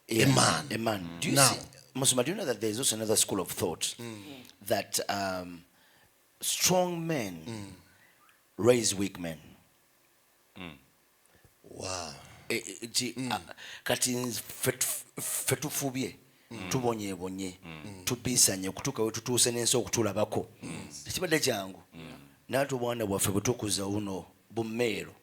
a man. A man. Do you see, Musuma, do you know that there is also another school of thought that strong men raise weak men? Wow. Kati ffe tufubye tubonyebonye tupisanye okutuuka we tutuuse n'ensi okutulabako tekibadde kyangu naate obwana bwaffe bwe tukuza uno bummeero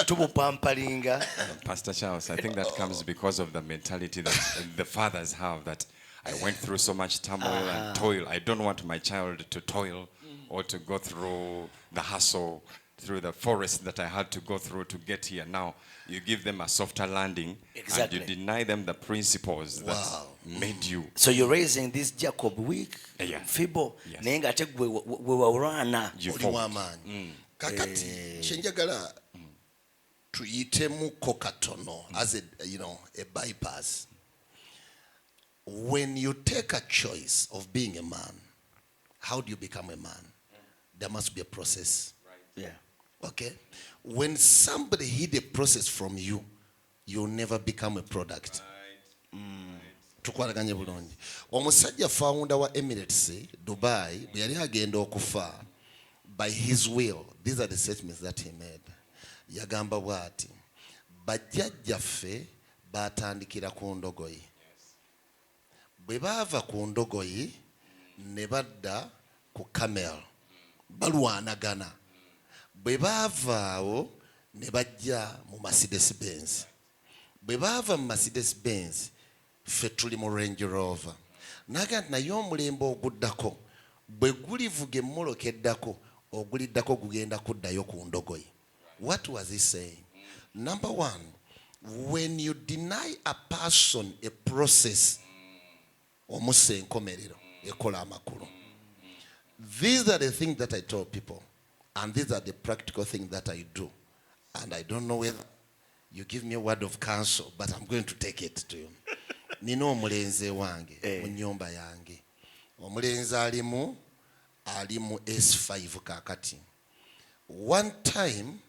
tubupampalinga. Pastor Charles, I think that comes because of the mentality that the fathers have, that I went through so much turmoil and toil. I don't want my child to toil or to go through the hustle, through the forest that I had to go through to get here. Now you give them a softer landing and you deny them the principles that made you. So you're raising this Jacob weak, feeble, naye ng'ate gwe wawulwana oli w'amaanyi. Kakati kyenjagala tuyitemuko katono as a bypass. When you take a choice of being a man, how do you become a man? There must be a process. Okay? When somebody hid a process from you, you'll never become a product. Tukwalaganye bulungi. Omusajja founder wa Emirates, Dubai, bwe yali agenda okufa, by his will, these are the statements that he made. Yagamba bw'ati, bajjajjaffe baatandikira ku ndogoyi. Bwe baava ku ndogoyi ne badda ku camel, balwanagana. bwe baavaawo ne bajja mu Mercedes Benz. Bwe baava mu Mercedes Benz ffe tuli mu Range Rover. Naga naye omulembe oguddako bwe gulivuga emmoloka eddako oguliddako gugenda kuddayo ku ndogoyi. What was he saying? Number one, when you deny a person a process, omussa enkomerero ekola amakulu. These are the things that I tell people, and these are the practical things that I do. And I don't know whether you give me a word of counsel, but I'm going to take it to you. Nina omulenze wange mu nnyumba yange. Omulenze alimu S5 kakati. One time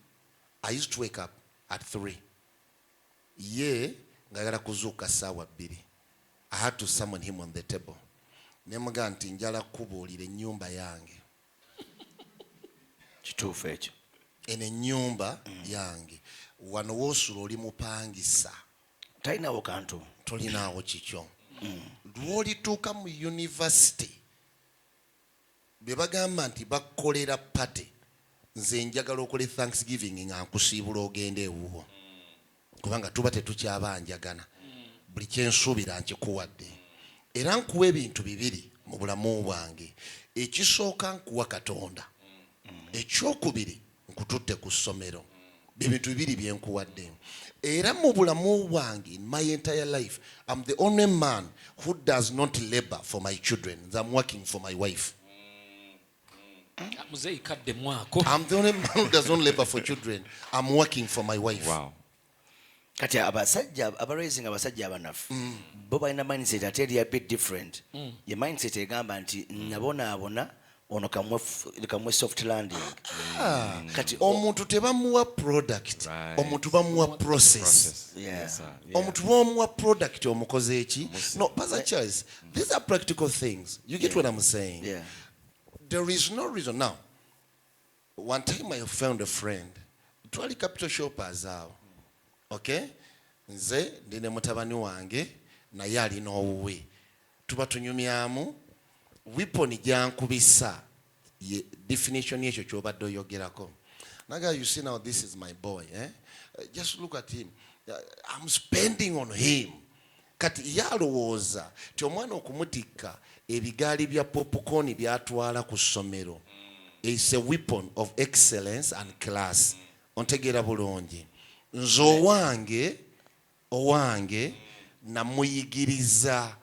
I used to wake up at 3. Ye ngagala kuzuuka ssaawa 2. I had to summon him on the table. Nemuga nti njala kubuulira ennyumba yange. Kituufu ekyo. Eno ennyumba yange. Wano woosula oli mupangisa. Talinawo kantu. Tolinaawo kikyo. Lw'olituuka mu university be bagamba nti bakolera party, nze njagala okole Thanksgiving nga nkusiibula ogende ewuwo. Kubanga tuba tetukyabanjagana. Buli kyensuubira nkikuwadde. Era nkuwa ebintu 2 mu bulamu bwange. Ekisooka nkuwa Katonda. Ekyokubiri nkututte ku ssomero. Ebintu 2 byenkuwadde. Era mu bulamu bwange, in my entire life, I'm the only man who does not labor for my children. I'm working for my wife. I'm the only man who does not labor for children. I'm working for my wife. Wow. Kati abasajja abarayising abasajja abanafu bo balina mindset ate a bit different. Ye mindset egamba nti nabonaabona ono kamwe soft landing. Kati omuntu tebamuwa product, omuntu bamuwa process. Omuntu bamuwa product omukoze eki. No, Pastor Charles, these are practical things. You get what I'm saying? Yeah. There is no reason. Now, one time I found a friend. Twali capital shoppers awo. Okay? Nze ndine mutabani wange naye alina owuwe. Tuba tunyumyamu weapon jankubisa. Definition yekyo kyobadde oyogerako. Naga, you see now, this is my boy. Just look at him. I'm spending on him. Kati yalowooza ti omwana okumutikka ebigaali bya popcorn byatwala ku ssomero. It's a weapon of excellence and class. Ontegeera bulungi. Nze owange namuyigiriza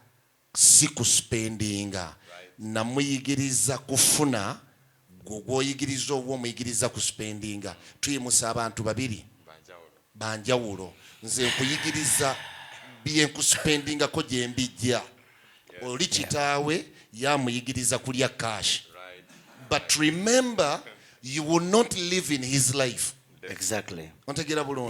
si kuspendinga. Namuyigiriza kufuna gw'oyigiriza obwo omuyigiriza kuspendinga. Tuyimusa abantu 2 banjawulo. Nze nkuyigiriza byenkuspendingako gye mbijja. Oli kitaawe yamuyigiriza kulya cash. But remember, you will not live in his life. Exactly.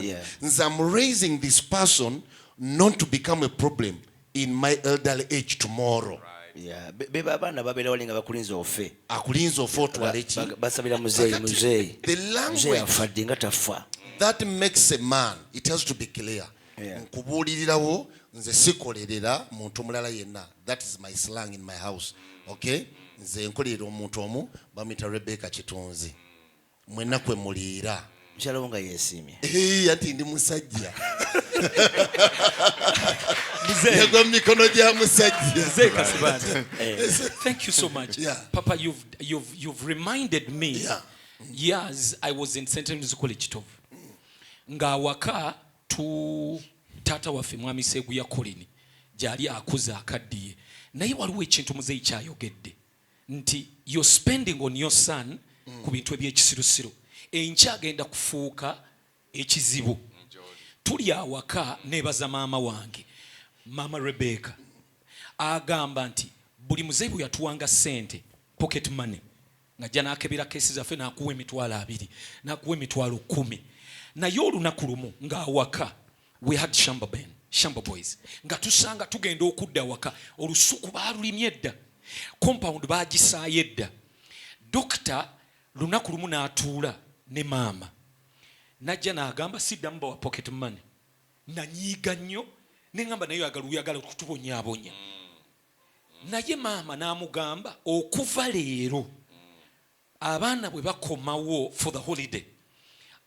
Yeah. I'm raising this person not to become a problem in my elderly age tomorrow. Yeah. Beba abana babera walinga bakulinza ofe. Akulinza ofe otwale ki? Basabira muzeyi. The language afadde nga tafa. that makes a man, it has to be clear. Nkubuulirirawo nze sikolerera muntu mulala yenna. That is my slang in my house. Okay? Nze nkolerera omuntu omu bamuyita Rebecca Kitunzi. Mwenna kwe muliira. Mukyala wo nga yeesiimye. Ati ndi musajja. Yagwa mu mikono gya musajja. Thank you so much. Papa, you've reminded me. Years I was in St. Andrews College Tov. Nga waka tu tata waffe mwami Seegu ya Kolini gyali akuza akaddiye. Naye waliwo ekintu muzeeyi kyayogedde nti you're spending on your son ku bintu eby'ekisirusiru. Enkya agenda kufuuka ekizibu. Tuli awaka nebaza maama wange, Mama Rebecca, agamba nti buli muzeeyi bwe yatuwanga ssente, pocket money, ng'ajja n'akebera keesi zaffe n'akuwa $20, n'akuwa $10. Naye olunaku lumu ng'awaka, we had Shamba Boys, nga tusanga tugenda okudda waka, olusuku baalulimye edda, compound baagisaayo edda. Dokita lunaku lumu n'atuula ne maama, najja n'agamba siddamu bawa pocket money. Nanyiiga nnyo ne ngamba naye oyagala kutubonyaabonya. Naye maama n'amugamba okuva leero abaana bwe bakomawo for the holiday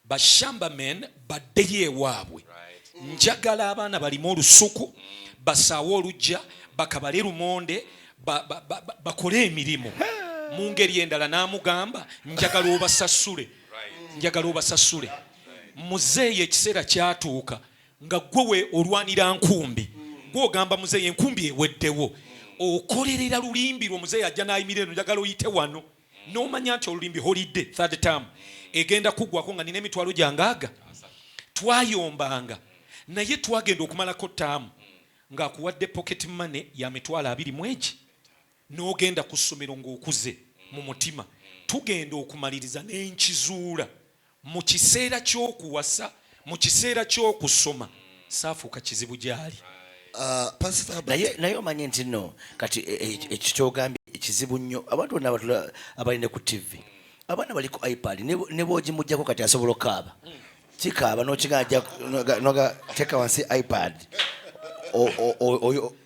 bashamba men baddeyo ewaabwe njagala abaana balimu olusuku basaawe olujja bakabale lumonde bakole emirimu mu ngeri endala n'amugamba njagala obasasule muzeeyi ekiseera kyatuuka nga gwe olwanira nkumbi gw'ogamba muzeeyi enkumbi eweddewo okolerera lulimbi lwo muzeeyi ajja n'ayimirira eno njagala oyite wano n'omanya nti olulimbi holiday third term egenda kuggwako nga nina emitwalo gyangaaga twayombanga naye twagenda okumalako taamu ng'akuwadde pocket money ya mitwalo 20 n'ogenda ku ssomero ng'okuze mu mutima tugenda okumaliriza n'enkizuula mu kiseera ky'okuwasa mu kiseera ky'okusoma saafuuka kizibu gyali naye omanye nti no kati ekikyogambye ekizibu nnyo abantu bonna abalina ku tv abaana bali ku ipad ne bwogimujjako kati asobola okaaba kikaaba nogateeka wansi ipad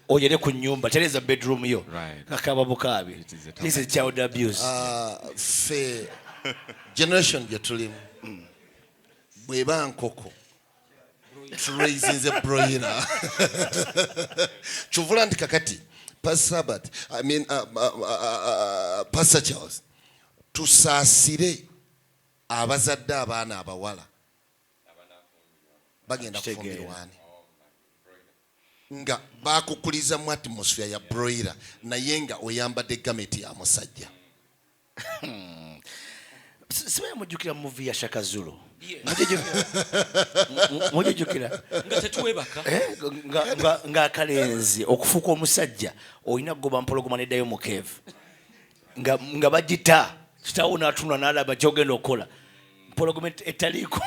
oyere ku nyumba tereza bedroom yo kakaba bukaabi. This is child abuse. Fe generation gye tulimu bweba nkoko raising broiler chuvula nti kakati Pastor Sabbath, I mean Pastor Charles, tusaasire abazadde abaana abawala bagenda kufumbirwani nga bakukuliza mu atmosphere ya broiler naye nga oyambadde gameti ya musajja. Sibe mujukira movie ya Shaka Zulu. Mujukira nga tetuwebaka nga kalenzi okufuka omusajja oyina goba mpologoma neddayo mu cave nga bagita kitawo n'atuna n'alaba kyogenda okola mpologoma etaliko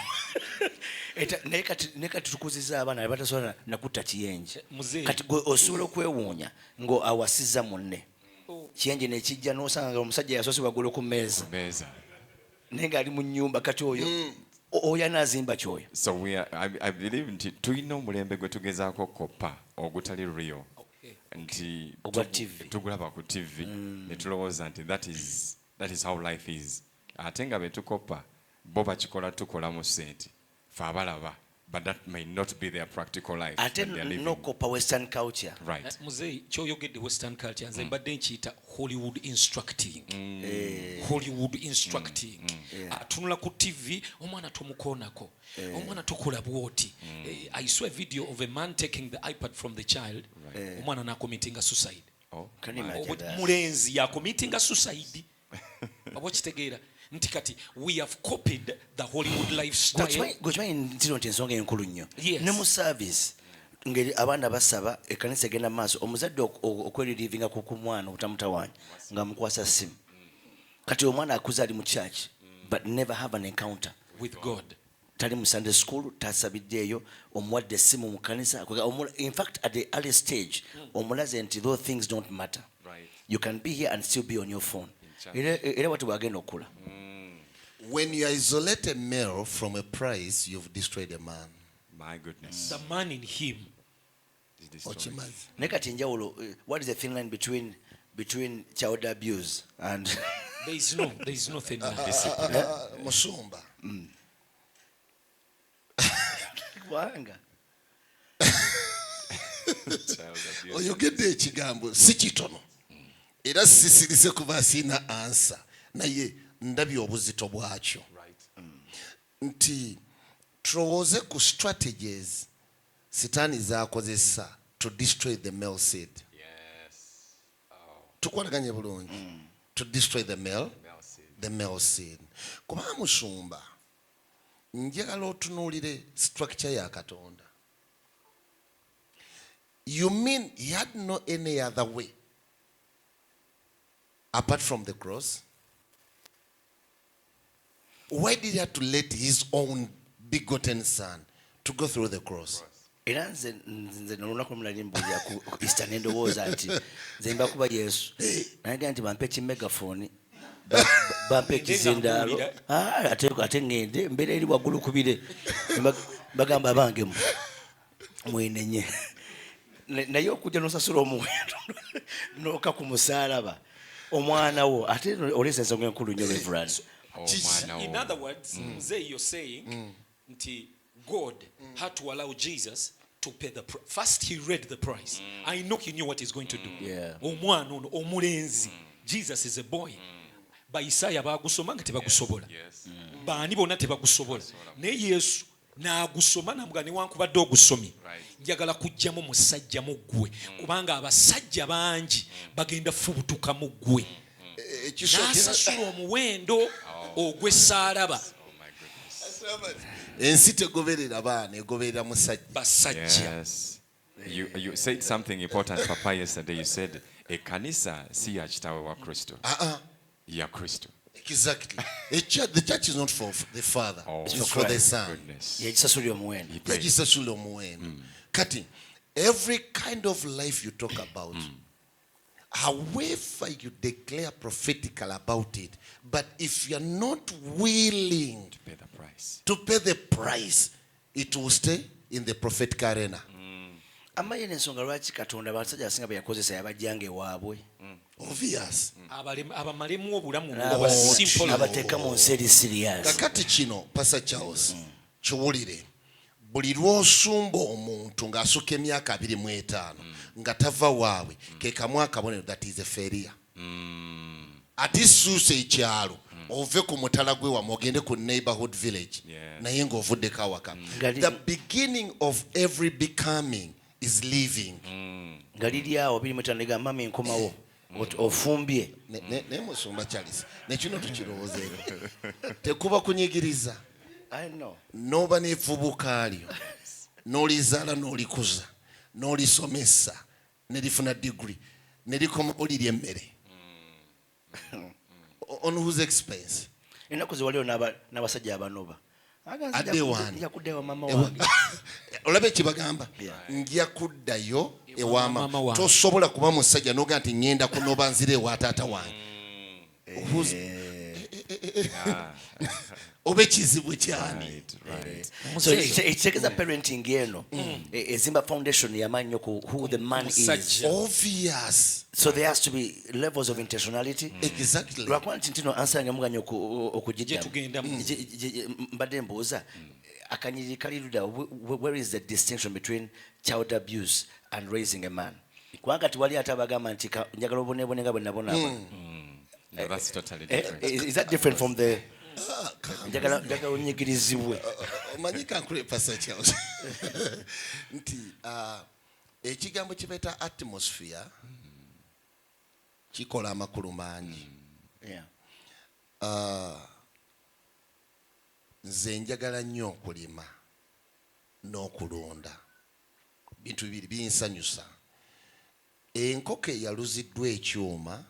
nekati tukuziza abaana batasobola nakutta kiyenje kati osobola okwewuunya ngo awasiza munne kiyenje nekijja n'osanga omusajja yasosebwa golo ku mmeeza nenga ali mu nyumba kati oyo oyanazimba kyoyo. So I believe nti tulina omulembe gwe tugezaako koppa ogutali real nti tugulaba ku TV ne tulowooza nti that is how life is. Ate nga betukoppa bo bakikola tukola mu sente fe abalaba, but that may not be their practical life. Ate no koppa western culture. Right. Muzeeyi kyoyogedde western culture nze mbadde nkiyita Hollywood instructing. Hollywood instructing. Atunula ku TV omwana tomukoonako omwana tokola bwoti. I saw a video of a man taking the iPad from the child. Omwana n'akomitinga suicide. Can you imagine that? Mulenzi yakomitinga suicide. Abo kitegeera nti kati we have copied the Hollywood lifestyle. Gochmanyi ntino nti ensonga enkulu nnyo ne mu service ngeri abaana basaba ekkanisa egenda maaso omuzadde okwelirivinga ku mwana obutamutawaanya nga mukwasa simu kati omwana akuza ali mu church but never have an encounter with God. Tali mu Sunday school tasabiddeeyo omuwadde simu mu kanisa. In fact at the early stage omulaze nti those things don't matter. You can be here and still be on your phone. Era watu bagenda okula. When you isolate a male from a prize, you've destroyed a man. My goodness. The man in him. Nekati njawulo, what is the thin line between child abuse and there is no thin line. Musumba. Wanga. Oyogedde ekigambo si kitono. Era sisirise kuba sina answer. Naye ndabye obuzito bwakyo. Nti tulowooze ku strategies sitaani zaakozesa to destroy the male seed. Tukwataganye bulungi. To destroy the male seed. Kuba Musumba njagala otunuulire structure ya Katonda. You mean he had no any other way apart from the cross? Why did he have to let his own begotten son to go through the cross? Era nze n'olunaku mulali mbuulira ku Easter n'endowooza nti nze mba kuba Yesu naye nti bampe kimegaphone bampe ekizindaalo ate ngende mbeera eri waggulu ku bire bagamba abange mwenenye naye okujja n'osasula omuwendo n'oka ku musaalaba omwana wo ate olesa ensonga enkulu nnyo Reverend. In other words, you're saying nti God had to allow Jesus to pay the price. First he read the price. I know he knew what he's going to do. Yeah. Omwana ono omulenzi. Jesus is a boy. Ba Isaiah bagusoma nga tebagusobola. Baani bonna tebagusobola. Ne Yesu n'agusoma namuga ne wankubadde ogusomye. Njagala kujjamu musajja mu ggwe kubanga abasajja bangi bagenda fubutuka mu ggwe. N'asasula omuwendo ogw'essaalaba. Ensi tegoberera baana egoberera musajja. Yes. You said something important, Papa, yesterday. You said ekanisa si ya kitawe wa Kristo. Ya Kristo. Exactly. The church is not for the father. It's for the son. Yagisasula omuwendo. Yagisasula omuwendo. Kati, every kind of life you talk about, however you declare prophetical about it, but if you're not willing to pay the price, it will stay in the prophetic arena. Amaye n'ensonga lwaki Katonda abasajja asinga bwe yakozesa yabajjanga ewaabwe. Obvious. Abamalemu obulamu abateeka mu nsi eri serious. Kakati kino Pastor Charles kiwulire buli lw'osumba omuntu ng'asukka emyaka 25 nga tava waabwe ke kamu akabonero that is a failure. Ati suuse ekyalo ove ku mutala gwe wamwe ogende ku neighborhood village naye ng'ovuddeko awaka. The beginning of every becoming is living. Nga liri awo 25 negamba mama enkomawo ofumbye ne musumba Charles ne kino tukirowoozeeko tekuba kunyigiriza. I know. Noba nevubuka lyo n'olizaala n'olikuza n'olisomesa ne lifuna degree ne likoma olirya emmere. On whose expense? Ennaku ze waliwo n'abasajja abanoba. Adde wano. Nja kuddayo mama wange. Olaba ekibagamba nja kuddayo ewa mama. Tosobola kuba musajja n'oga nti ngenda kunoba nzire ewa taata wange. Obe kizibu kyani. So ekitegeeza parenting eno ezimba foundation yamanyi who the man is. Obvious. So there has to be levels of intentionality. Exactly. Lwakuba nti ntino answer ngamuganya okugijja mbadde mbuuza akanyiri kaliruda where is the distinction between child abuse and raising a man. Kubanga tiwali atabagamba nti njagala obonebone nga bwe nabona. No, that's totally different. Is that different from the njagala onyigirizibwe? Omanyi kankule Pastor Charles nti ekigambo kibeeta atmosphere kikola amakulu mangi. Nze njagala nnyo okulima n'okulunda bintu bibiri binsanyusa. Enkoko eyaluziddwa ekyuma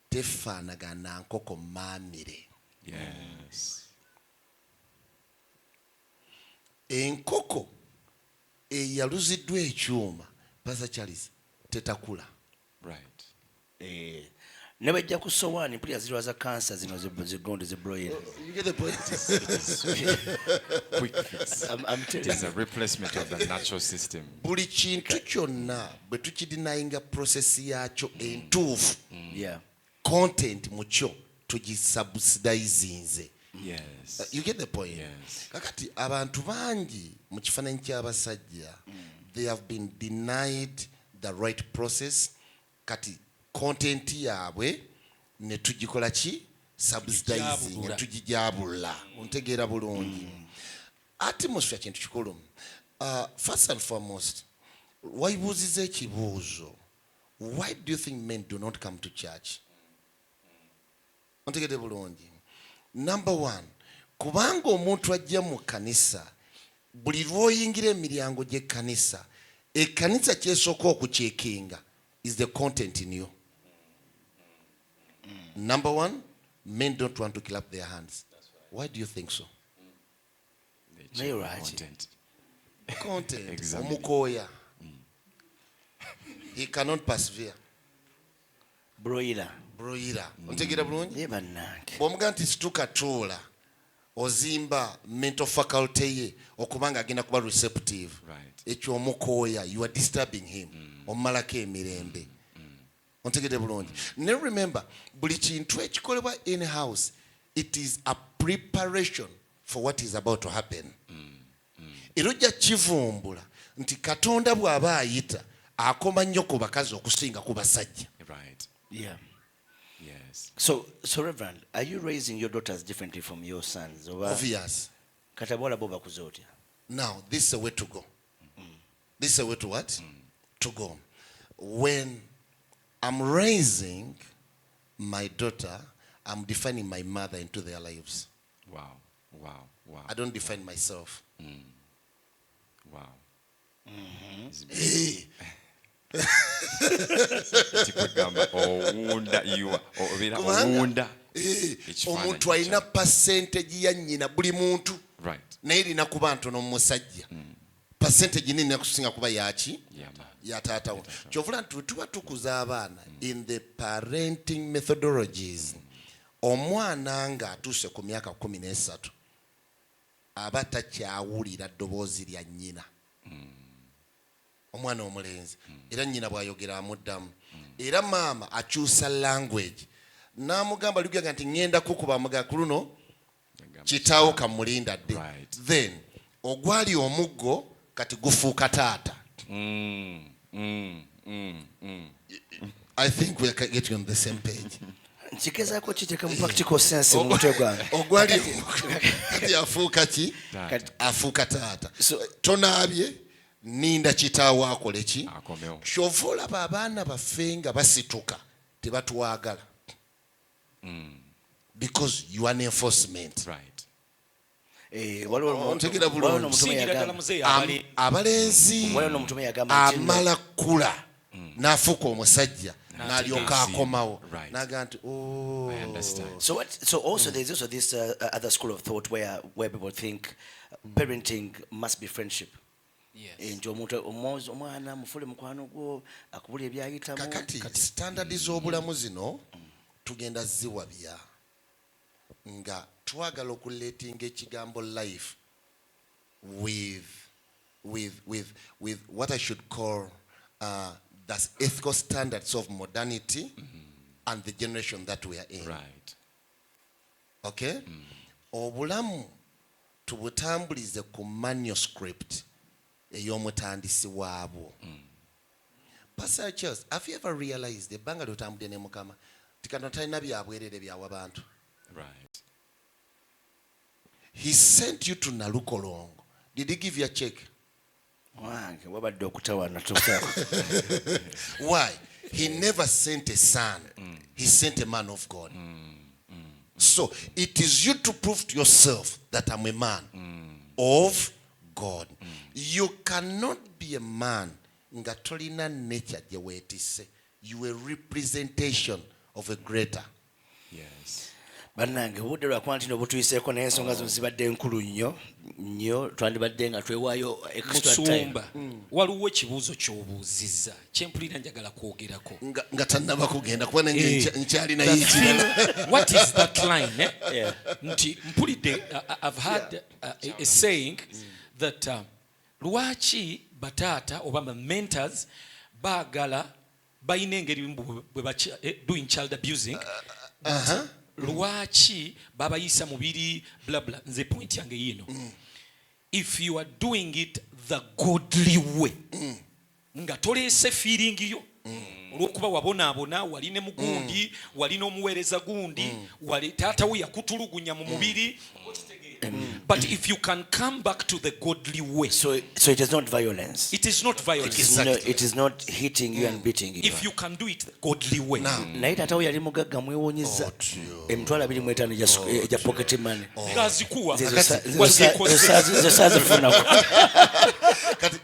tefaanagana nkoko maamire. Yes. Enkoko eyaluziddwa ekyuma Pastor Charles tetakula. Right. Ne bajja ku sowaani mpulira zirwaza kansa zino zigonde zibroiler. You get the point? Quick fix. It is a replacement of the natural system. Buli kintu kyonna bwe tukidinayinga process yakyo entuufu. Content mucho tugisubsidizinze. Yes. You get the point? Yes. Kakati abantu bangi mu kifaananyi ky'abasajja they have been denied the right process. Kati content yaabwe ne tugikola ki subsidizing ne tugijabula. Ontegeera bulungi. Atmosphere kintu kikulu. First and foremost, wayibuuziza ekibuuzo. Why do you think men do not come to church? Ontegedde bulungi. Number one, kubanga omuntu ajja mu kanisa buli lw'oyingira emiryango gy'ekkanisa ekkanisa kyesooka okucekinga is the content in you. Number one, men don't want to clap their hands. Why do you think so? Content. Exactly. Omukoya. He cannot persevere. Broiler. Ontegeera bulungi? Ye bannange. Bw'omuga nti situkatoola ozimba mental faculty ye okubanga agenda kuba receptive. Ekyo omukooya, you are disturbing him. Omumalako emirembe. ontegedde bulungi ne remember buli kintu ekikolebwa in house it is a preparation for what is about to happen era ojja kivumbula nti katonda bw'aba ayita akoma nnyo ku bakazi okusinga ku basajja. Right. Yeah. Yes. So Reverend, are you raising your daughters differently from your sons? Obvious. Katabola boba kuzotia. Now, this is a way to go. This is a way to what? To go. When I'm raising my daughter, I'm defining my mother into their lives. Wow. Wow. Wow. I don't define myself. Wow. Hey. Tikugamba owunda you obera owunda omuntu alina percentage ya nnyina buli muntu right naye erina kuba ntono mu musajja percentage nini nakusinga kuba yaki ya taatawo kyovula nti tuba tukuza abaana in the parenting methodologies omwana nga atuuse ku myaka 13 aba takyawulira ddoboozi lya nnyina omwana omulenzi era nnyina bw'ayogera amuddamu era maama akyusa language n'amugamba ligyaga nti ŋŋenda kukuba amugaa ku luno kitaawo kamulinda dde then ogwali omuggo kati gufuuka taata. I think we are getting on the same page. Nkigezaako kiteeka mu practical sense mu mutwe gwange. Ogwali kati afuuka ki? Afuuka taata. Tonaabye ninda kitaawo akole ki? Kyova olaba abaana baffe nga basituka tebatwagala. Because you are an enforcement. Right. Abalenzi amala kula n'afuuka omusajja n'alyoka akomawo n'agamba nti So also there's also this other school of thought where people think parenting must be friendship. Nti omwana mufule mukwano gwo akubula ebyayitamu. Kakati standard z'obulamu zino tugenda ziwabya nga twagala okuletinga ekigambo life with what I should call that's ethical standards of modernity and the generation that we are in. Right. Okay? Obulamu tubutambulize ku manuscript ey'omutandisi waabwo. Pastor Charles, have you ever realized ebbanga lyotambudde ne Mukama tikano talina byabwerere byawa abantu? Right. He sent you to Nalukolongo. Did he give you a check? Why? He never sent a son. He sent a man of God. So it is you to prove to yourself that I'm a man of God. You cannot be a man nga tolina nature gye weetisse. You are a representation of a greater. Yes. Bannange obudde lwakuba nti nobutuyiseeko naye ensonga zino zibadde nkulu nnyo twandibadde nga twewaayo extra time. Waliwo ekibuuzo ky'obuuzizza kyempulira njagala kwogerako nga tannaba kugenda kuba nange nkyalina yitira. What is that line? Nti mpulidde I've had a saying that lwaki bataata oba mentors baagala bayina engeri bwe doing child abusing lwaki babayisa mubiri bla bla. Nze point yange yino if you are doing it the godly way nga toleese feeling yo olwokuba wabonaabona wali ne mugundi wali n'omuweereza gundi wali taata we yakutulugunya mu mubiri. But if you can come back to the godly way, so it is not violence. It is not violence. It is not hitting you and beating you. If you can do it the godly way. Naye taata we yali mugagga mwewuunyiza emitwalo 25 egya pocket money. Ngazikuwa zesazifunako.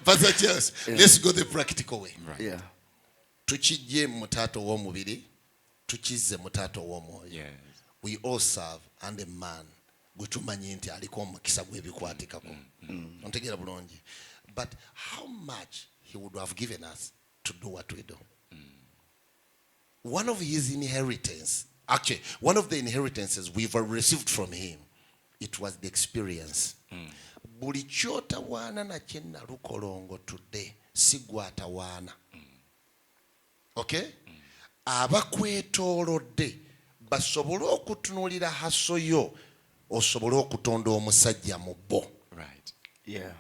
Pastor Charles, let's go the practical way. Yeah. Tukijje mu taata ow'omubiri, tukizze mu taata ow'omwoyo. Yes. We all serve and a man gwe tumanyi nti aliko omukisa gw'ebikwatikako. Ontegeera bulungi. But how much he would have given us to do what we do? One of his inheritance, actually, one of the inheritances we've received from him, it was the experience. Buli kyotawaana nakye Nalukolongo today si gwatawaana. Okay? abakwetoolodde basobole okutunuulira haso yo osobole okutonda omusajja mu bo.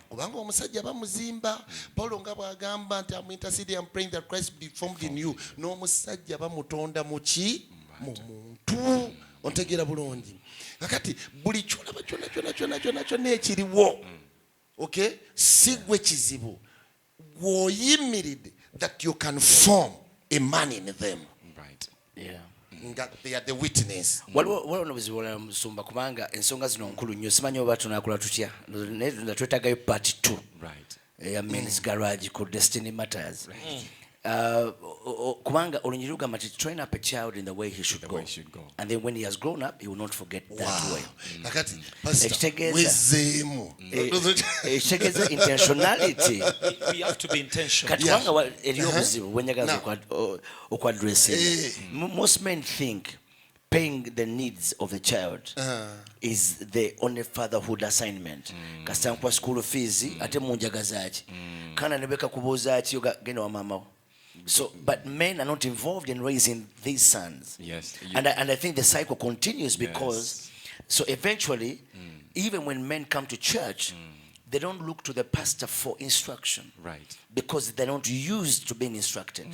Kubanga omusajja bamuzimba. Paulo nga bw'agamba nti I'm interceding and praying that Christ be formed in you. N'omusajja bamutonda mu ki? Mu muntu. Ontegeera bulungi. Kakati buli kyolaba kyonna ekiriwo. Okay? Si gwe kizibu. Gw'oyimiridde that you can form a man in them. Nga they are the witness. Waliwo n'obuzibu bulala Musumba kubanga ensonga zino nkulu nnyo simanyi oba tunakola tutya naye twetagayo part 2 eya Men's Garage ku Destiny Matters. Kubanga olunyiri lugamba nti train up a child in the way he should go, and then when he has grown up he will not forget that way. Nakati pastor wezeemu ekitegeeza intentionality. We have to be intentional. Kati kubanga eriyo obuzibu bwenjagaza okwadressinga. Most men think paying the needs of the child is the only fatherhood assignment. Kasita nkuwa school fees ate munjagaza ki kana nebeka kubuuza ki genda wa mama. So, but men are not involved in raising these sons. And I think the cycle continues because, so eventually, even when men come to church, they don't look to the pastor for instruction. Because they're not used to being instructed.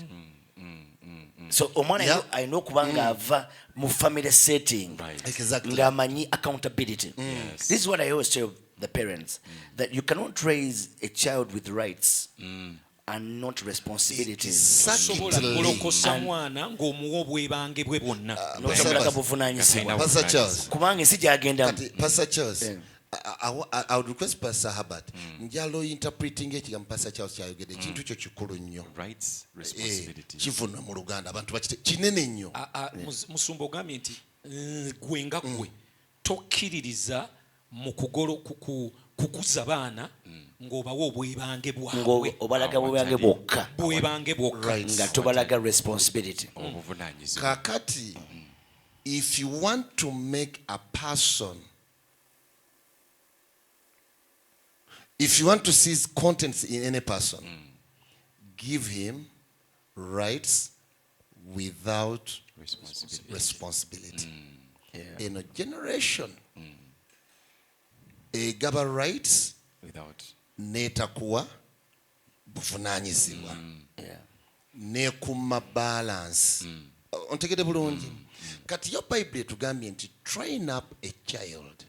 So, omwana I know kubanga ava mu family setting. Ngamanyi accountability. This is what I always tell the parents, that you cannot raise a child with rights. And not responsibilities. Kulokosa mwana ng'omuwa obwebange bwe bwonna. N'okyamulaka buvunaanyizibwa. Pastor Charles. Kubanga ensi gy'agenda. Pastor Charles. I would request Pastor Herbert. Njalo interpreting ekigambo Pastor Charles kyayogedde ekintu kyo kikulu nnyo. Rights, responsibilities. Kivunna mu Luganda abantu bakite kinene nnyo. Musumba ogambye nti gwe nga gwe tokkiririza mu kugolo kukuza baana ng'obawa obwebange bwabwe. Obalaga bwebange bwokka. Nga tobalaga responsibility. Kakati, if you want to make a person, if you want to seize contents in any person, give him rights without responsibility. In a generation, egaba rights without netakuwa buvunaanyizibwa nekuma balance. Ontegedde bulungi. Kati yo Bible etugambye nti train up a child.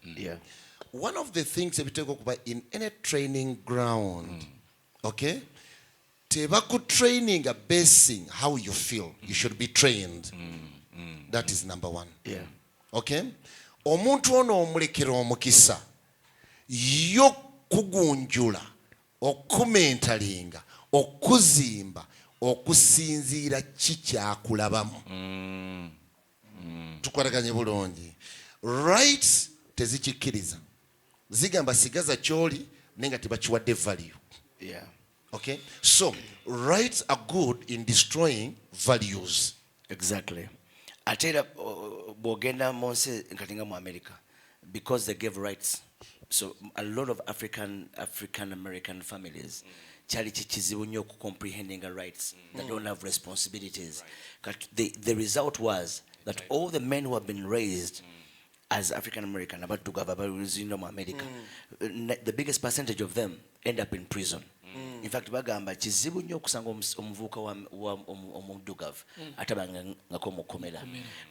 One of the things ebiteekwa okuba in any training ground, okay, tebaku training a basing how you feel. You should be trained. That is number one. Okay, omuntu ono omulekera omukisa yo kugunjula okumentalinga okuzimba okusinziira kikyakulabamu. Tukwataganye bulungi. Rights tezikikkiriza, zigamba sigaza kyoli nenga tebakiwadde value. Okay, so rights are good in destroying values. Exactly. Atera bwogenda mu nsi nkatinga mu America, because they gave rights. So a lot of African American families kyali kizibu nnyo comprehending rights that don't have responsibilities. The result was that all the men who have been raised as African American about to America, the biggest percentage of them end up in prison. In fact, bagamba kizibu nnyo okusanga omuvubuka wa omudugavu atabanga ngako mukomera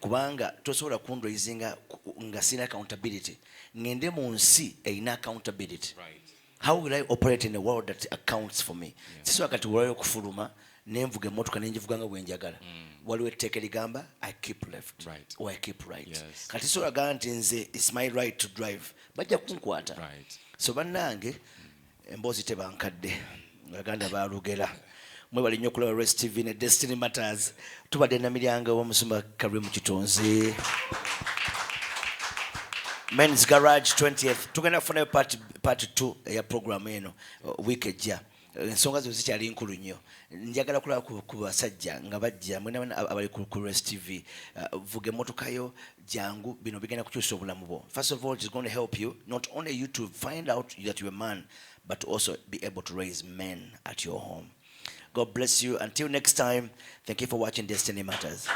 kubanga tosobola kundraisinga nga sina accountability ngende mu nsi erina accountability. How will I operate in a world that accounts for me? Sisi wakati walayo kufuluma nenvuga emmotoka nenjivuga nga bwe njagala waliwo etteeka ligamba I keep left or I keep right. Kati sobola gamba nti nze it's my right to drive bajja kunkwata. So bannange emboozi tebankadde baganda balugera mwebali nnyo okulaba Rest TV ne Destiny Matters. Tubadde namiryango w'omusumba Karim Kitonzi. Men's Garage 20th tugenda kufunayo part 2 eya program eno week ejja. Ensonga zo zikyali nkulu nnyo. Njagala kulaba ku basajja nga bajja mwena abali ku Rest TV vuga emmotoka yo jangu bino bigenda kukyusa obulamu bwo. First of all, it's going to help you not only you to find out that you're a man but also be able to raise men at your home. God bless you. Until next time, thank you for watching Destiny Matters.